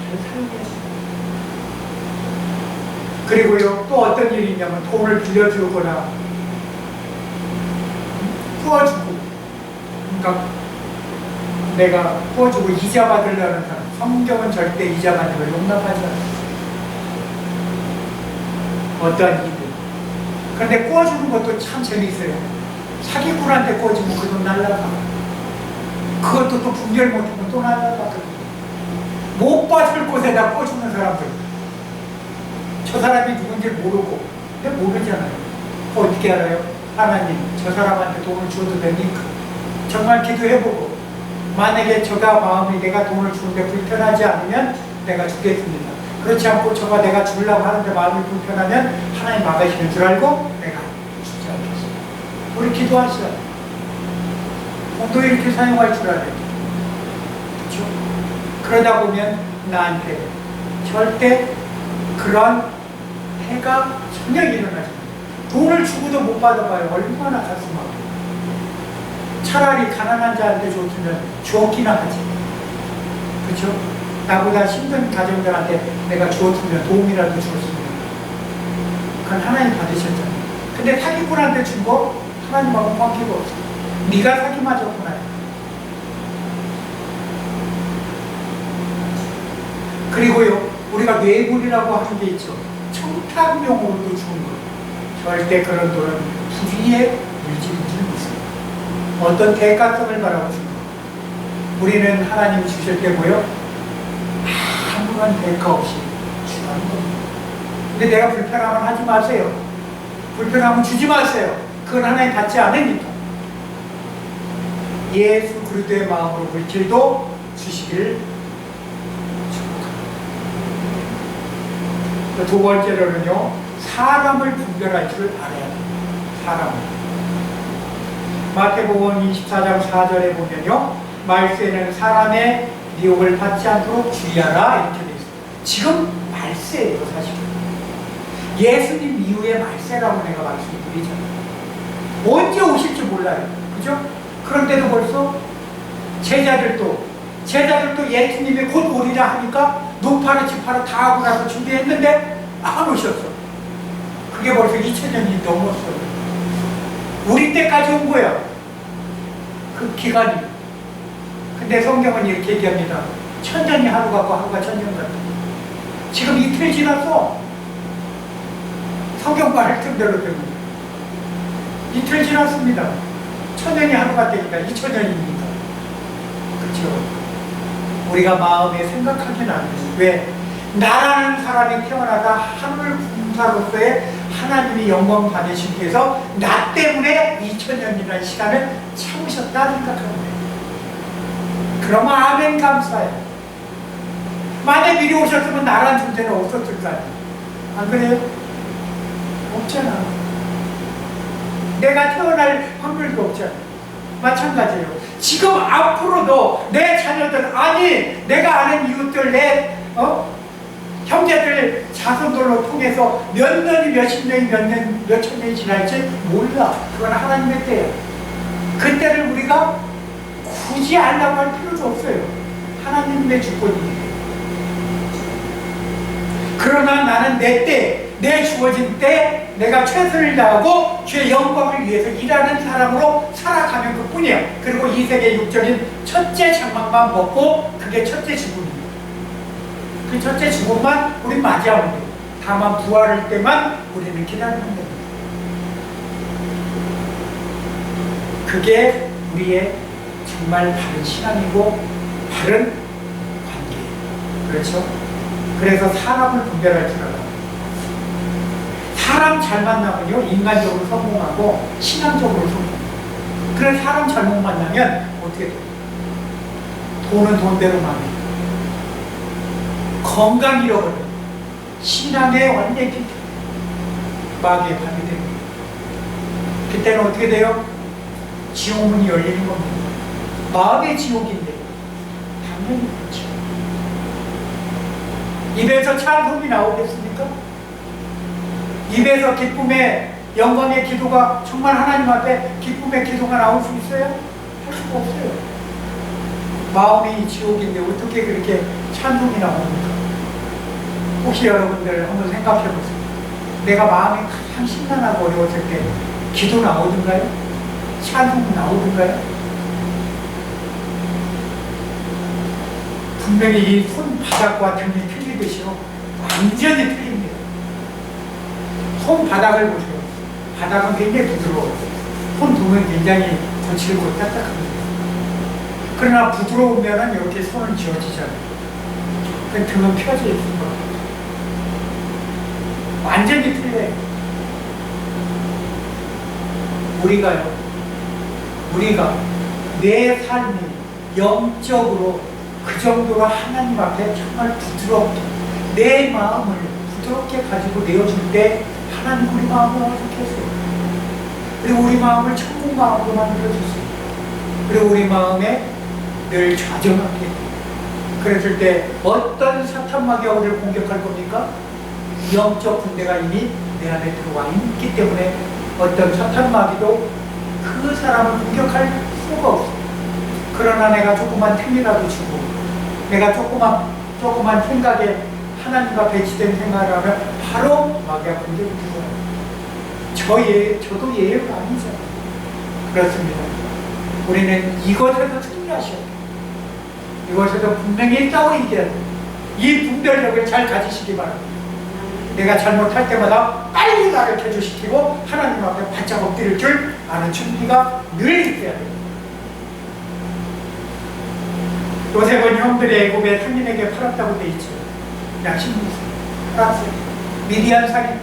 S1: 그리고요, 또 어떤 일이 있냐면 돈을 빌려주거나 구워주고, 그러니까 내가 구워주고 이자 받으려는 사람, 성경은 절대 이자 받는 걸 용납하지 않아요. 어떠한 일들. 그런데 구워주는 것도 참 재미있어요. 사기꾼한테 구워주면 그 돈 날라가. 그것도 또 분별 못하면 또 날라가. 못 받을 곳에다 구워주는 사람들. 저 사람이 누군지 모르고, 근데 모르잖아요. 어떻게 알아요? 하나님, 저 사람한테 돈을 줘도 됩니까? 정말 기도해보고, 만약에 저가 마음이 내가 돈을 주는데 불편하지 않으면 내가 주겠습니다. 그렇지 않고 저가 내가 주려고 하는데 마음이 불편하면 하나님 막으시는 줄 알고 내가 주지 않겠습니다. 우리 기도하시죠. 돈도 이렇게 사용할 줄 알아요. 그렇죠? 그러다 보면 나한테 절대 그런 해가 전혀 일어나지 않아요. 돈을 주고도 못 받아봐요. 얼마나 가슴 아파요. 차라리 가난한 자한테 줬으면 주었기나 하지. 그렇죠? 나보다 힘든 가정들한테 내가 주었으면, 도움이라도 주었으면. 그건 하나님 받으셨잖아요. 근데 사기꾼한테 준 거 하나님하고 관계가 없어. 네가 사기 맞았구나. 그리고요, 우리가 뇌물이라고 하는 게 있죠. 청탁용으로도 주는 거. 절대 그런 돈은 불의의 물질인 줄 믿습니다. 어떤 대가성을 바라고 주는 거. 우리는 하나님 주실 때고요, 아무런 대가 없이 주라는 겁니다. 근데 내가 불편하면 하지 마세요. 불편하면 주지 마세요. 그건 하나님 받지 않으니까. 예수 그리스도의 마음으로 물질도 주시기를 축복합니다. 두 번째로는요, 사람을 분별할 줄 알아야 돼요. 사람을. 마태복음 24장 4절에 보면요, 말세는 사람의 미혹을 받지 않도록 주의하라 이렇게 되어 있습니다. 지금 말세예요, 사실은. 예수님 이후에 말세라고 내가 말씀드리잖아요. 언제 오실지 몰라요. 그죠? 그런데도 벌써 제자들도 예수님이 곧 오리라 하니까 노파로 지파로 다 하고 나서 준비했는데 안 오셨어. 그게 벌써 2000년이 넘었어요. 우리 때까지 온 거야, 그 기간이. 근데 성경은 이렇게 얘기합니다. 천년이 하루 같고 하루가 천년 같다. 지금 이틀 지났어. 성경 말씀대로 되고 이틀 지났습니다. 천년이 하루 같다니까 2000년입니까? 그렇죠? 우리가 마음에 생각하진 않아요. 왜? 나라는 사람이 태어나다 하늘 군사로서의 하나님이 영광 받으시기 위해서 나 때문에 2000년이라는 시간을 참으셨다 생각하는 거예요. 그러면 아멘 감사해요. 만약 미리 오셨으면 나란 존재는 없었을 거 아니에요. 안 그래요? 없잖아. 내가 태어날 확률도 없잖아. 마찬가지예요. 지금 앞으로도 내 자녀들, 아니 내가 아는 이웃들, 내 형제들 자손들로 통해서 몇 년이 몇십 년이 몇 천 년이 지날지 몰라. 그건 하나님의 때예요. 그때를 우리가 굳이 알라고 할 필요도 없어요. 하나님의 주권이에요. 그러나 나는 내 때, 내 주어진 때 내가 최선을 다하고 주의 영광을 위해서 일하는 사람으로 살아가는 것뿐이에요. 그리고 이 세계 육적인 첫째 장막만 먹고 그게 첫째 지분이에요. 그 첫째 죽음만 우린 맞이하면 돼요. 다만 부활할 때만 우리는 기다리면 됩니다. 그게 우리의 정말 바른 신앙이고 바른 관계예요. 그렇죠? 그래서 사람을 분별할 줄 알아요. 사람 잘 만나면요, 인간적으로 성공하고 신앙적으로 성공해요. 그래서 사람 잘못 만나면 어떻게 돼요? 돈은 돈대로 망해요. 건강 잃어버려요. 신앙에 완전히 마귀에 밤이 됩니다. 그때는 어떻게 돼요? 지옥문이 열리는 겁니다. 마음의 지옥인데 당연히 그렇죠. 입에서 찬송이 나오겠습니까? 입에서 기쁨의 영광의 기도가 정말 하나님 앞에 기쁨의 기도가 나올 수 있어요? 할 수가 없어요. 마음이 지옥인데 어떻게 그렇게 찬송이 나옵니까? 혹시 여러분들 한번 생각해 보세요. 내가 마음이 가장 심란하고 어려웠을 때 기도 나오던가요? 찬송 나오던가요? 분명히 이 손바닥과 등이 틀리듯이요, 완전히 틀립니다. 손바닥을 보세요. 바닥은 굉장히 부드러워요. 손등은 굉장히 거칠고 딱딱합니다. 그러나 부드러우면 이렇게 손은 쥐어지잖아요. 그 등은 펴져 있는 거예요. 완전히 틀려요. 우리가 내 삶이 영적으로 그 정도로 하나님 앞에 정말 부드럽게 내 마음을 부드럽게 가지고 내어줄 때 하나님 우리 마음을 어떻게 했어요? 그리고 우리 마음을 천국 마음으로 만들어주세요. 그리고 우리 마음에 늘 좌정하게. 그랬을 때 어떤 사탄 마귀가 우리를 공격할 겁니까? 영적 군대가 이미 내 안에 들어와 있기 때문에 어떤 사탄 마귀도 그 사람을 공격할 수가 없어요. 그러나 내가 조그만 틈이라도 주고 내가 조그만 생각에 하나님과 배치된 생각을 하면 바로 마귀가 공격이 들어와요. 저도 예외가 아니죠. 그렇습니다. 우리는 이것에도 승리하셔야 돼요. 이것에도 분명히 싸워 이겨야 돼요. 이 분별력을 잘 가지시기 바랍니다. 내가 잘못할 때마다 빨리 나를 개조시키고 하나님 앞에 바짝 엎드릴 줄 아는 준비가 늘 있어야 돼요. 요셉은 형들의 애굽에 상인에게 팔았다고 돼 있죠. 양심으로 팔았어요. 미디안 상인.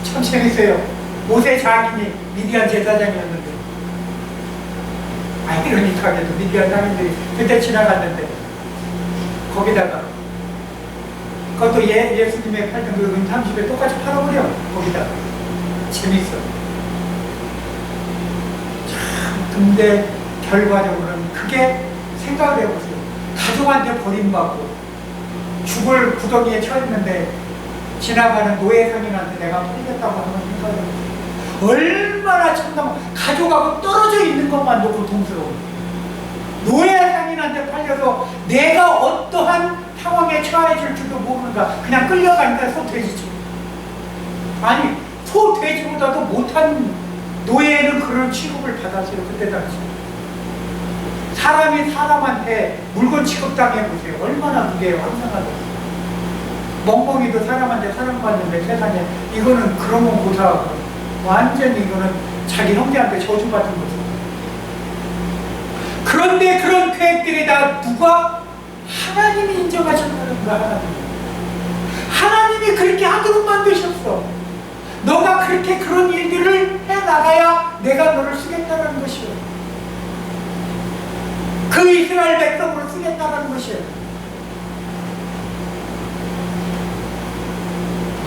S1: 참 재밌어요. 모세 장인이 미디안 제사장이었는데, 아이러니하게도 미디안 상인들이 그때 지나갔는데 거기다가 그것도 예수님의 팔던 그 은삼십에 똑같이 팔아버려. 거기다가. 재밌어. 참, 근데 결과적으로는 그게 생각을 해보세요. 가족한테 버림받고 죽을 구덩이에 처했는데 지나가는 노예 상인한테 내가 팔렸다고 하는 생각을 얼마나 참담하고, 가족하고 떨어져 있는 것만도 고통스러워. 노예 상인한테 팔려서 내가 어떠한 상황에 처해질 줄도 모르는가. 그냥 끌려가니까 소돼지죠. 아니, 소돼지보다도 못한 노예는 그런 취급을 받았어요. 그때 당시. 사람이 사람한테 물건 취급당해보세요. 얼마나 그게 황당하다. 멍멍이도 사람한테 사랑받는데 세상에 이거는 그런 건 못하고 완전히 이거는 자기 형제한테 저주받은 거죠. 그런데 그런 계획들이 다 누가? 하나님이 인정하셨다는 거야. 하나님이 그렇게 하도록 만드셨어. 너가 그렇게 그런 일들을 해나가야 내가 너를 쓰겠다는 것이요. 그 이스라엘 백성으로 쓰겠다는 것이요.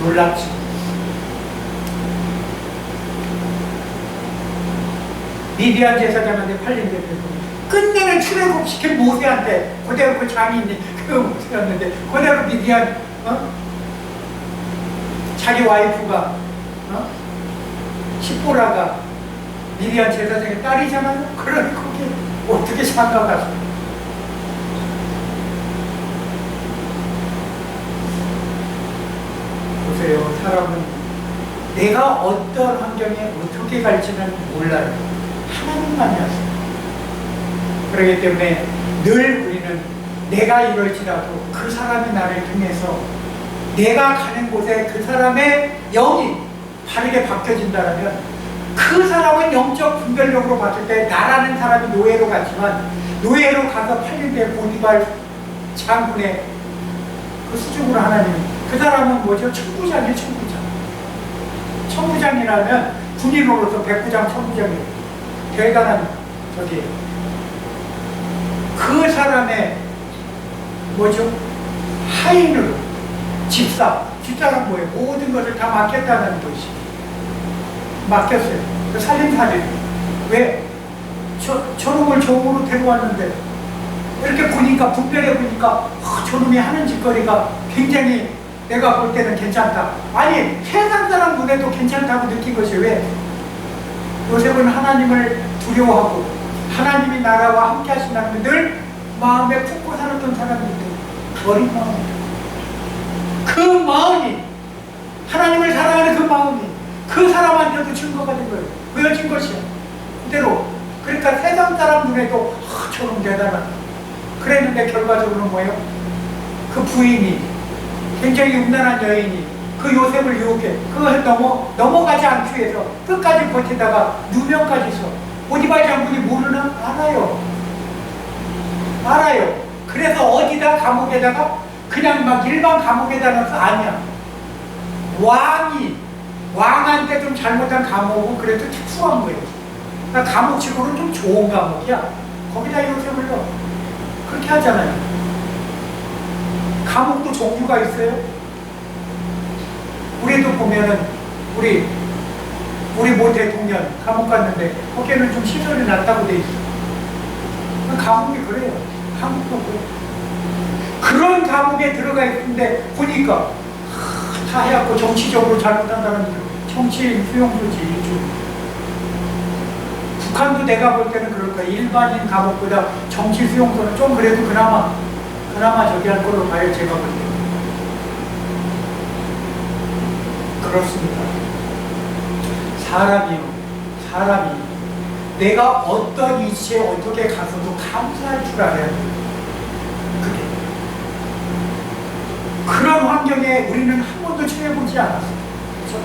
S1: 놀랍지. 미디안 제사장한테 팔린 게 끝내는 출애굽시킨 모세한테 그대로 그 장인이 그 모세였는데 그대로 미디안 자기 와이프가 시보라가 미디안 제사장의 딸이잖아요. 그러니 거기 어떻게 상관하죠? 보세요. 사람은 내가 어떤 환경에 어떻게 갈지는 몰라요. 하나님만이 아세요. 그렇기 때문에 늘 우리는 내가 이럴지라도 그 사람이 나를 통해서 내가 가는 곳에 그 사람의 영이 바르게 바뀌어진다면 그 사람은 영적 분별력으로 봤을 때 나라는 사람이 노예로 갔지만 노예로 가서 팔린 데 보디발 장군의 그 수중으로 하나님 그 사람은 뭐죠? 천부장이에요. 천부장. 천부장이라면 군인으로서 백부장 천부장이에요. 대단한 저기 그 사람의 뭐죠? 하인으로 집사는 뭐예요? 모든 것을 다 맡겼다는 것이 맡겼어요. 그 살림살이 왜? 저놈을 종으로 데려왔는데 이렇게 보니까 분별해 보니까 저놈이 하는 짓거리가 굉장히 내가 볼 때는 괜찮다. 아니 세상 사람 눈에도 괜찮다고 느낀 것이 왜? 요셉은 하나님을 두려워하고 하나님이 나라와 함께 하신다는 늘 마음에 품고 살았던 사람인데 어린 마음이에요. 그 마음이 하나님을 사랑하는 그 마음이 그 사람한테도 증거가 된 거예요. 보여진 것이야. 그대로. 그러니까 세상 사람 눈에도 저놈 대단하다. 그랬는데 결과적으로는 뭐예요? 그 부인이 굉장히 음란한 여인이 그 요셉을 유혹해 그것을 넘어가지 않기 위해서 끝까지 버티다가 누명까지 써. 보디발 장군이 모르나? 알아요. 그래서 어디다 감옥에다가 그냥 막 일반 감옥에다 넣어서 아니야. 왕한테 좀 잘못한 감옥은 그래도 특수한 거예요. 그러니까 감옥치고는 좀 좋은 감옥이야. 거기다 요셉을 넣어. 그렇게 하잖아요. 감옥도 종류가 있어요. 우리도 보면은 우리 모 대통령 감옥 갔는데 거기에는 좀 시설이 낮다고 돼 있어. 감옥이 그래요. 감옥도 그래요. 그런 감옥에 들어가 있는데 보니까 다 해갖고 정치적으로 잘못한 사람들 정치인 수용소지. 북한도 내가 볼 때는 그럴 거야. 일반인 감옥보다 정치 수용소는 좀 그래도 그나마 저기 할 걸로 봐요. 제가 볼 때. 그렇습니다. 사람이 내가 어떤 위치에 어떻게 가서도 감사할 줄 알아야 돼요. 그런 환경에 우리는 한 번도 처해보지 않았어요. 그렇죠?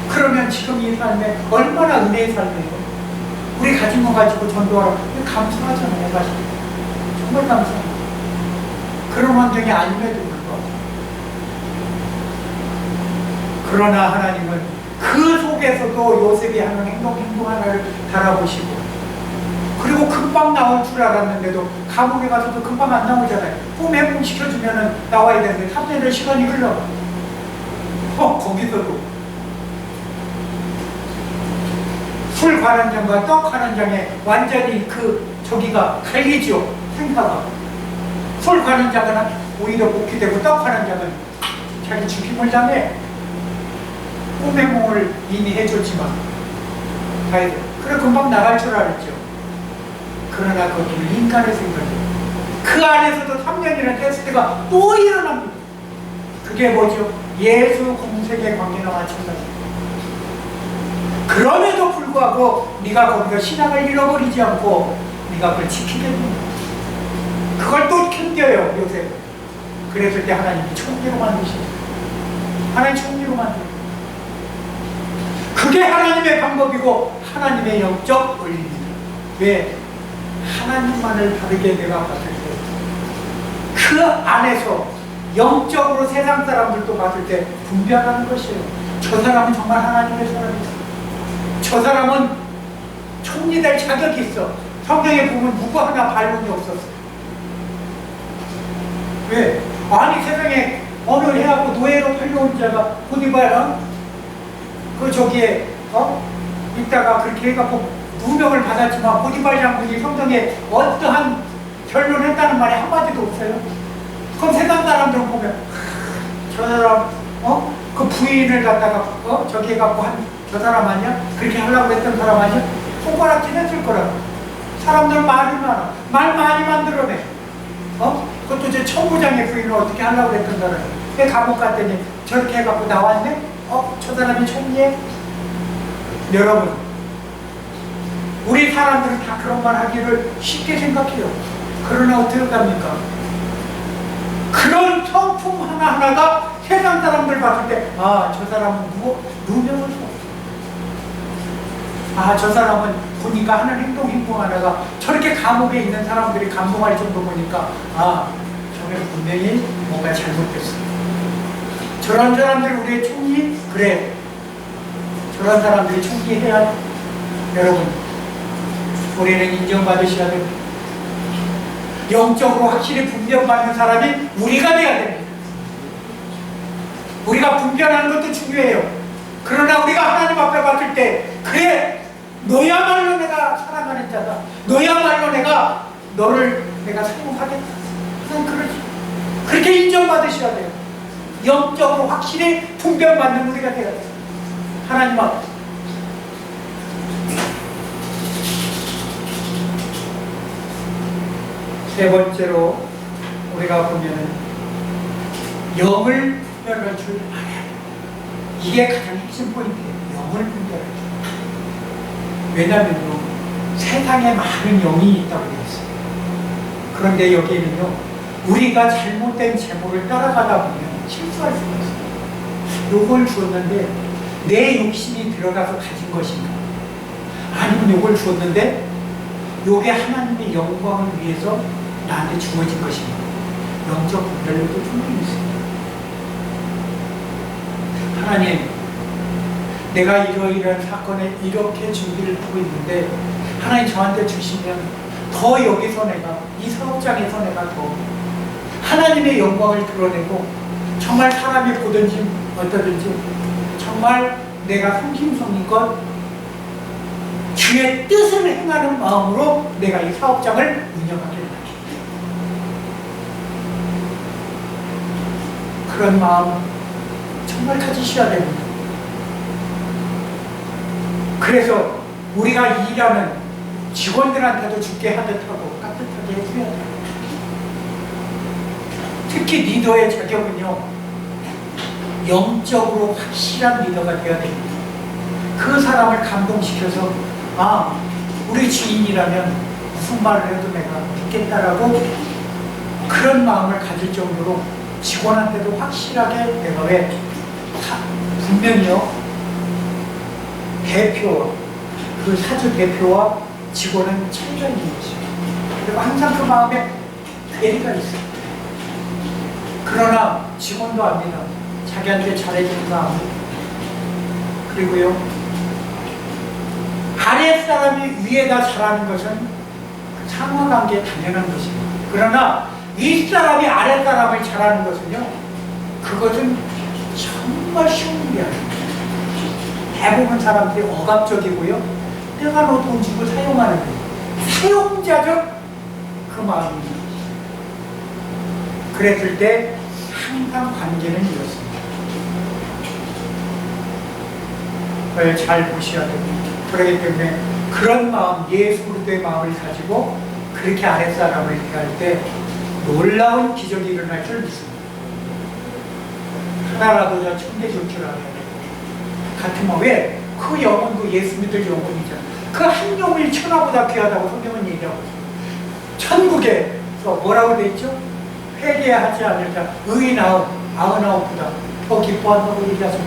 S1: 그러면 지금 이 삶에 얼마나 은혜의 삶이에요. 우리 가진 거 가지고 전도하라. 감사하잖아요. 사실. 정말 감사해요. 그런 환경이 아님에도 불구하고. 그러나 하나님은 그 속에서도 요셉이 하는 행동 하나를 달아보시고 그리고 금방 나올 줄 알았는데도 감옥에 가서도 금방 안 나오잖아요. 꿈 해몽시켜주면은 나와야 되는데 3년의 시간이 흘러. 거기서도 술 관원장과 떡 관원장에 완전히 저기가 갈리죠. 생사가. 술 관원장은 오히려 목회되고 떡 관원장은 자기 죽임을 당해. 꿈 해몽을 이미 해줬지만 그래 금방 나갈 줄 알았죠. 그러나 그것도 인간의 생각이에요. 그 안에서도 3년이라는 테스트가 또 일어납니다. 그게 뭐죠? 예수 공생의 관계나 마찬가지입니다. 그럼에도 불구하고 네가 거기서 신앙을 잃어버리지 않고 네가 그걸 지키게 됩니다. 그걸 또 견뎌요. 요새. 그랬을 때 하나님이 총리로 만드시죠. 하나님 총리로 만들어요. 그게 하나님의 방법이고 하나님의 영적 권리입니다. 왜? 하나님만을 다르게 내가 봤을 때 그 안에서 영적으로 세상 사람들도 봤을 때 분별하는 것이에요. 저 사람은 정말 하나님의 사람이다. 저 사람은 총리 될 자격이 있어. 성경에 보면 누구 하나 발문이 없었어요. 왜? 아니 세상에 어느 해하고 노예로 팔려온 자가 보디발 이따가 그렇게 해갖고 누명을 받았지만 보디발 장군이 성경에 어떠한 결론했다는 말이 한마디도 없어요. 그럼 세상 사람들 보면 저 사람 그 부인을 갖다가 저기 해갖고 저 사람 아니야? 그렇게 하려고 했던 사람 아니야? 손가락질 했을 거라고. 사람들 말이 많아. 말 많이 만들어내. 그것도 이제 천부장의 부인을 어떻게 하려고 했던 사람이야. 왜 감옥 갔더니 저렇게 해갖고 나왔네? 저 사람이 총리에? 여러분 우리 사람들은 다 그런 말 하기를 쉽게 생각해요. 그러나 어떻게 합니까? 그런 성품 하나하나가 세상 사람들 봤을 때, 아, 저 사람은 누명을 수 없어. 아, 저 사람은 보니까 하는 행동 하나가 저렇게 감옥에 있는 사람들이 감동할 정도 보니까, 아, 저게 분명히 뭔가 잘못됐어. 저런 사람들 우리의 총리? 그래. 저런 사람들이 총리해야 돼. 여러분, 우리는 인정받으셔야 됩니다. 영적으로 확실히 분별받는 사람이 우리가 돼야 됩니다. 우리가 분별하는 것도 중요해요. 그러나 우리가 하나님 앞에 봤을 때, 그래, 너야말로 내가 사랑하는 자다. 너야말로 너를 내가 사용하겠다. 그냥 그러지. 그렇게 인정받으셔야 돼요. 영적으로 확실히 분별받는 우리가 돼야 돼요. 하나님 앞에. 세 번째로 우리가 보면은 영을 분별할 줄 알아야 돼요. 이게 가장 핵심 포인트예요. 영을 분별할 줄. 왜냐면요, 세상에 많은 영이 있다고 되어 있어요. 그런데 여기에는요, 우리가 잘못된 제목을 따라가다 보면 실수할 수가 있어요. 요걸 주었는데 내 욕심이 들어가서 가진 것인가? 아니면 요걸 주었는데 요게 하나님의 영광을 위해서 나한테 주어진 것인가? 영적 분별력도 충분히 있습니다. 하나님, 내가 이러이러한 사건에 이렇게 준비를 하고 있는데 하나님 저한테 주시면 더 여기서 내가 이 사업장에서 내가 더 하나님의 영광을 드러내고 정말 사람이 보든지 어떠든지 정말 내가 성심성의껏 주의 뜻을 행하는 마음으로 내가 이 사업장을 운영하게 됩니다. 그런 마음 정말 가지셔야 됩니다. 그래서 우리가 일하는 직원들한테도 죽게 하듯하고 깍듯하게 해줘야 돼요. 특히 리더의 자격은요, 영적으로 확실한 리더가 되어야 됩니다. 그 사람을 감동시켜서, 아, 우리 주인이라면 무슨 말을 해도 내가 믿겠다라고 그런 마음을 가질 정도로 직원한테도 확실하게 내가 분명히요, 대표와 그 사주 대표와 직원은 차이가 있는 것이죠. 그리고 항상 그 마음에 괴리가 있어요. 그러나 직원도 압니다. 자기한테 잘해주는 거 압니다. 그리고요, 아랫사람이 위에다 잘하는 것은 상호관계에 당연한 것입니다. 그러나 윗사람이 아랫사람을 잘하는 것은요, 그것은 정말 쉬운 일이 아닙니다. 대부분 사람들이 억압적이고요, 내가 너 돈 주고 사용하는 거예요. 사용자적 그 마음입니다. 그랬을 때 항상 관계는 이렇습니다. 그걸 잘 보셔야 됩니다. 그렇기 때문에 그런 마음, 예수 그리스도의 마음을 가지고 그렇게 아랫사람을 대할 때 놀라운 기적이 일어날 줄 믿습니다. 하나라도 더 챙겨줄 줄 알아야 돼요. 같은 말, 왜? 그 영혼도 예수 믿을 영혼이잖아. 그 한 영혼이 천하보다 귀하다고 성경은 얘기하고 있어요. 천국에서 뭐라고 돼 있죠? 회개하지 않을 자 의인 99보다 더 기뻐한다고 얘기하셨죠.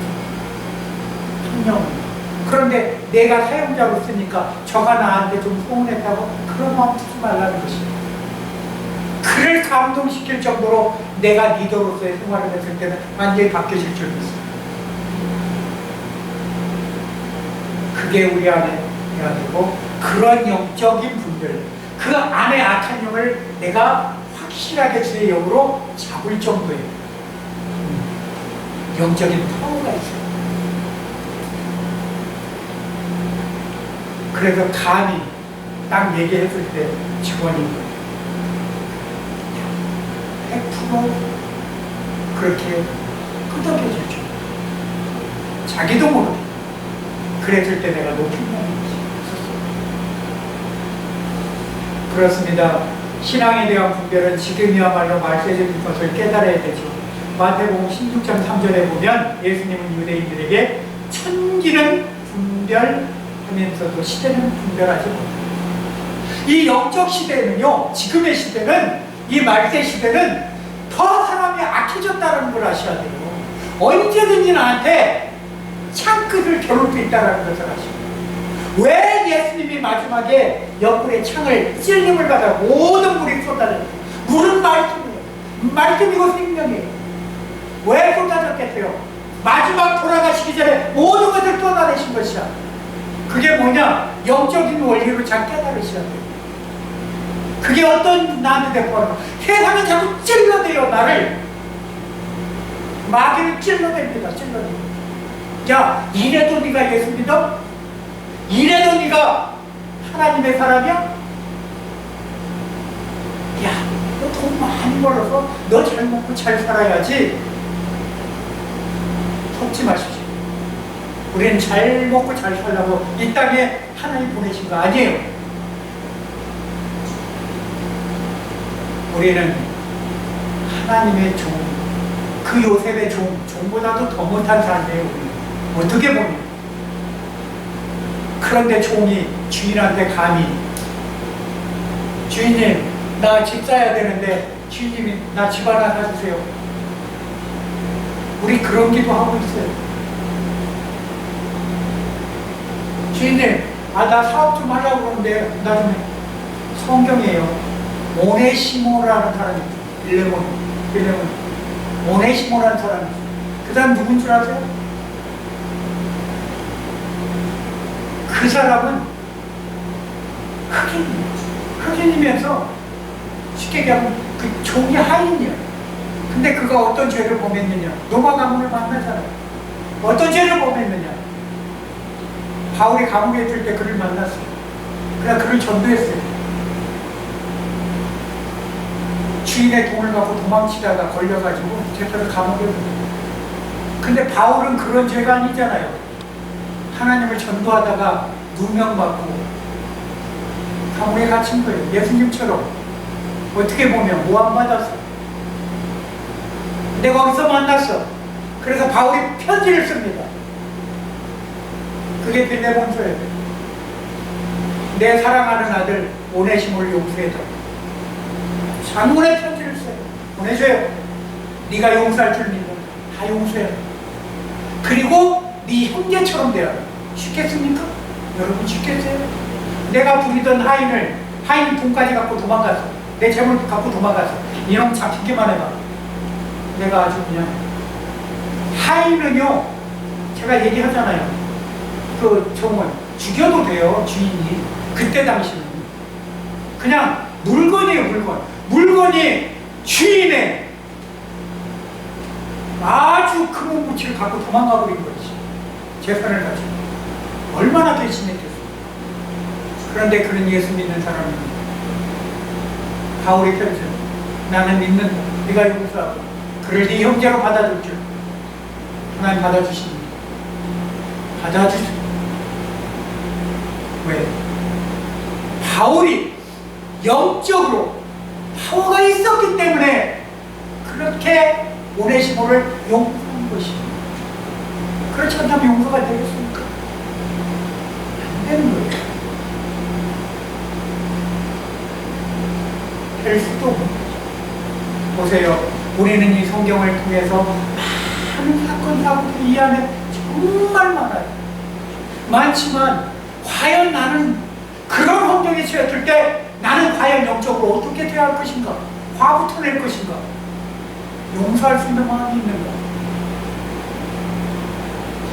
S1: 한 영혼. 그런데 내가 사용자로 쓰니까 저가 나한테 좀 서운했다고 그런 마음 쓰지 말라는 것입니다. 그를 감동시킬 정도로 내가 리더로서의 생활을 했을 때는 완전히 바뀌어질 줄 믿습니다. 그게 우리 안에 해야 되고, 그런 영적인 분들, 그 안에 악한 영을 내가 확실하게 주의 영으로 잡을 정도의 영적인 파워가 있어요. 그래서 감히 딱 얘기했을 때 직원이 100% 그렇게 끄덕여줄 줄, 자기도 모르게 그랬을 때 내가 높은 마음이 있었어요. 그렇습니다. 신앙에 대한 분별은 지금이야말로 말씀해주신 것을 깨달아야 되죠. 마태복음 16장 3절에 보면 예수님은 유대인들에게 천기는 분별하면서도 시대는 분별하지 못합니다. 이 영적 시대는요, 지금의 시대는, 이 말세 시대는 더 사람이 악해졌다는 걸 아셔야 돼요. 언제든지 나한테 창끝을 겨룰 수 있다는 것을 아시고, 왜 예수님이 마지막에 옆구리에 창을 찔림을 받아 모든 물이 쏟아졌어요? 물은 말씀이에요. 말씀이고 생명이에요. 왜 쏟아졌겠어요? 마지막 돌아가시기 전에 모든 것을 쏟아내신 것이야. 그게 뭐냐? 영적인 원리로 잘 깨달으셔야 돼요. 그게 어떤 나한테 대포하는 거? 세상이 자꾸 찔러대요, 나를. 마귀를 찔러댑니다, 찔러댑니다. 야, 이래도 네가 예수 믿어? 이래도 네가 하나님의 사람이야? 야, 너 돈 많이 벌어서 너 잘 먹고 잘 살아야지. 속지 마십시오. 우리는 잘 먹고 잘 살라고 이 땅에 하나님 보내신 거 아니에요. 우리는 하나님의 종, 그 요셉의 종보다도 더 못한 사람이에요. 우리는. 어떻게 보면. 그런데 종이 주인한테 감히, 주인님, 나 집 사야 되는데 주인님이 나 집 하나 사주세요. 우리 그런 기도 하고 있어요. 주인님, 나 사업 좀 하려고 그러는데 나 좀. 성경이에요. 오네시모라는 사람이 있어요. 빌레몬. 오네시모라는 사람이 있어요. 그 사람 누군 줄 아세요? 그 사람은 흑인이면서 쉽게 얘기하면 그 종이 하인이야. 근데 그가 어떤 죄를 범했느냐? 로마 가문을 만나잖아요. 어떤 죄를 범했느냐? 바울이 감옥에 있을 때 그를 만났어요. 그래서 그를 전도했어요. 주인의 돈을 갖고 도망치다가 걸려가지고 제대로 감옥에 들어요. 근데 바울은 그런 죄가 아니잖아요. 하나님을 전도하다가 누명받고 감옥에 갇힌 거예요. 예수님처럼. 어떻게 보면 모함받았어. 근데 거기서 만났어. 그래서 바울이 편지를 씁니다. 그게 빌레몬서예요. 내 사랑하는 아들 오네시모를 용서해줘. 장문의 편지를 써요. 보내줘요. 네가 용서할 줄 믿고 다 용서해요. 그리고 네 형제처럼 되어. 쉽겠습니까? 여러분 쉽겠어요? 내가 부리던 하인 돈까지 갖고 도망가서, 내 재물 갖고 도망가서 이놈 잡히기만 해봐. 내가 아주 그냥. 하인은요, 제가 얘기하잖아요. 그 정말 죽여도 돼요, 주인이. 그때 당시는 그냥 물건이에요. 물건이 주인의 아주 큰 무치를 갖고 도망가 버린 거지. 재산을 가지고. 얼마나 괘씸했겠어. 그런데 그런 예수 믿는 사람은 바울이 펼쳐. 나는 믿는다. 네가 용서하고 그를 네 형제로 받아줄 줄. 하나님 받아주십니다. 받아주세요. 왜? 바울이 영적으로 파워가 있었기 때문에 그렇게 오네시모를 용서한 것입니다. 그렇지 않다면 용서가 되겠습니까? 안 되는 거예요. 될 수도 없는 거죠. 보세요. 우리는 이 성경을 통해서 많은 사건, 사고들이 이 안에 정말 많아요. 많지만 과연 나는 그런 환경에 처했을 때 나는 과연 영적으로 어떻게 돼야 할 것인가? 화부터 낼 것인가? 용서할 수 있는 마음이 있는가?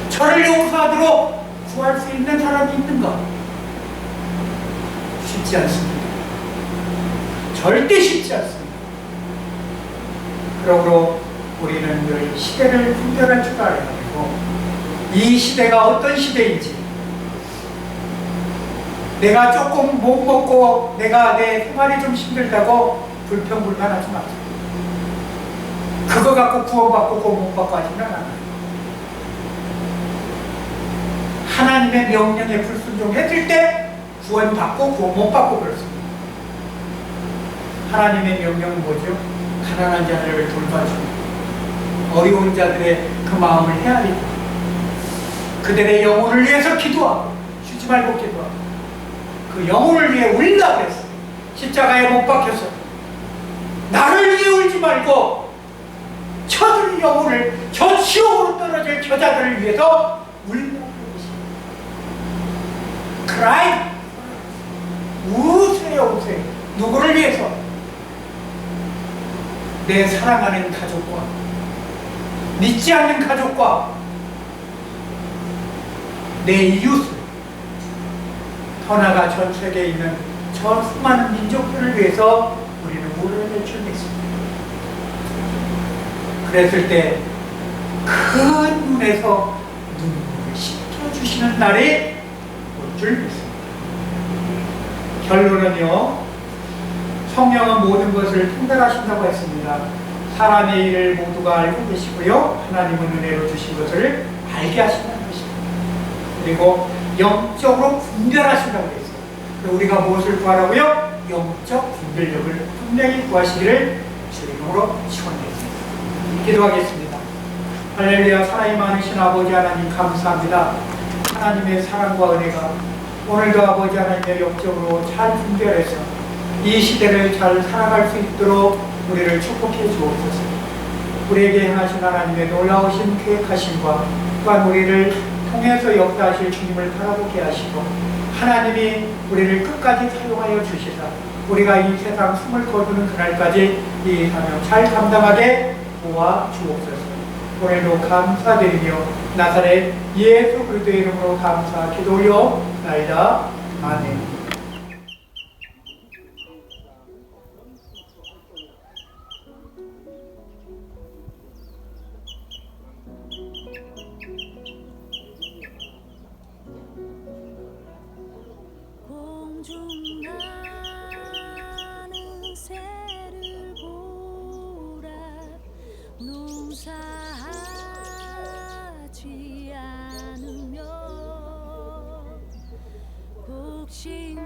S1: 저를 용서하도록 구할 수 있는 사람이 있는가? 쉽지 않습니다. 절대 쉽지 않습니다. 그러므로 우리는 늘 시대를 분별할 줄 알아야 되고, 이 시대가 어떤 시대인지, 내가 조금 못 먹고 내가 내 생활이 좀 힘들다고 불평불만하지 마세요. 그거 갖고 구원받고 구원받고 하지는 않아요. 하나님의 명령에 불순종했을 때 구원받고 구원 못 받고 그렇습니다. 하나님의 명령은 뭐죠? 가난한 자들을 돌봐주고 어려운 자들의 그 마음을 헤아리고 그들의 영혼을 위해서 기도하고 쉬지 말고 기도하고 그 영혼을 위해 울라 그랬어. 십자가에 못 박혀서 나를 위해 울지 말고 저들 영혼을 저 지옥으로 떨어질 저자들을 위해서 울라 그랬어. cry 우세요 우세. 누구를 위해서? 내 사랑하는 가족과 믿지 않는 가족과 내 이웃을 더 나아가 전 세계에 있는 저 수많은 민족들을 위해서 우리는 물을 내줄겠습니다. 그랬을 때 큰 눈에서 눈물을 씻겨주시는 날이 올 줄 믿습니다. 결론은요, 성령은 모든 것을 통달하신다고 했습니다. 사람의 일을 모두가 알고 계시고요, 하나님은 은혜로 주신 것을 알게 하신다는 것입니다. 그리고 영적으로 분별하신다고 했어요. 우리가 무엇을 구하라고요? 영적 분별력을 분명히 구하시기를 주의 이름으로 축원드립니다. 기도하겠습니다. 할렐루야. 사랑이 많으신 아버지 하나님 감사합니다. 하나님의 사랑과 은혜가 오늘도 아버지 하나님의 영적으로 잘 분별해서 이 시대를 잘 살아갈 수 있도록 우리를 축복해 주옵소서. 우리에게 행하신 하나님의 놀라우신 계획하심과 또한 우리를 통해서 역사하실 주님을 바라보게 하시고 하나님이 우리를 끝까지 사용하여 주시사 우리가 이 세상 숨을 거두는 그날까지 이 사명 잘 감당하게 도와 주옵소서. 오늘도 감사드리며 나사렛 예수 그리스도의 이름으로 감사 기도하옵나이다. 아멘.
S2: 공중나는 새를 보라 농사하지 않으며 곡식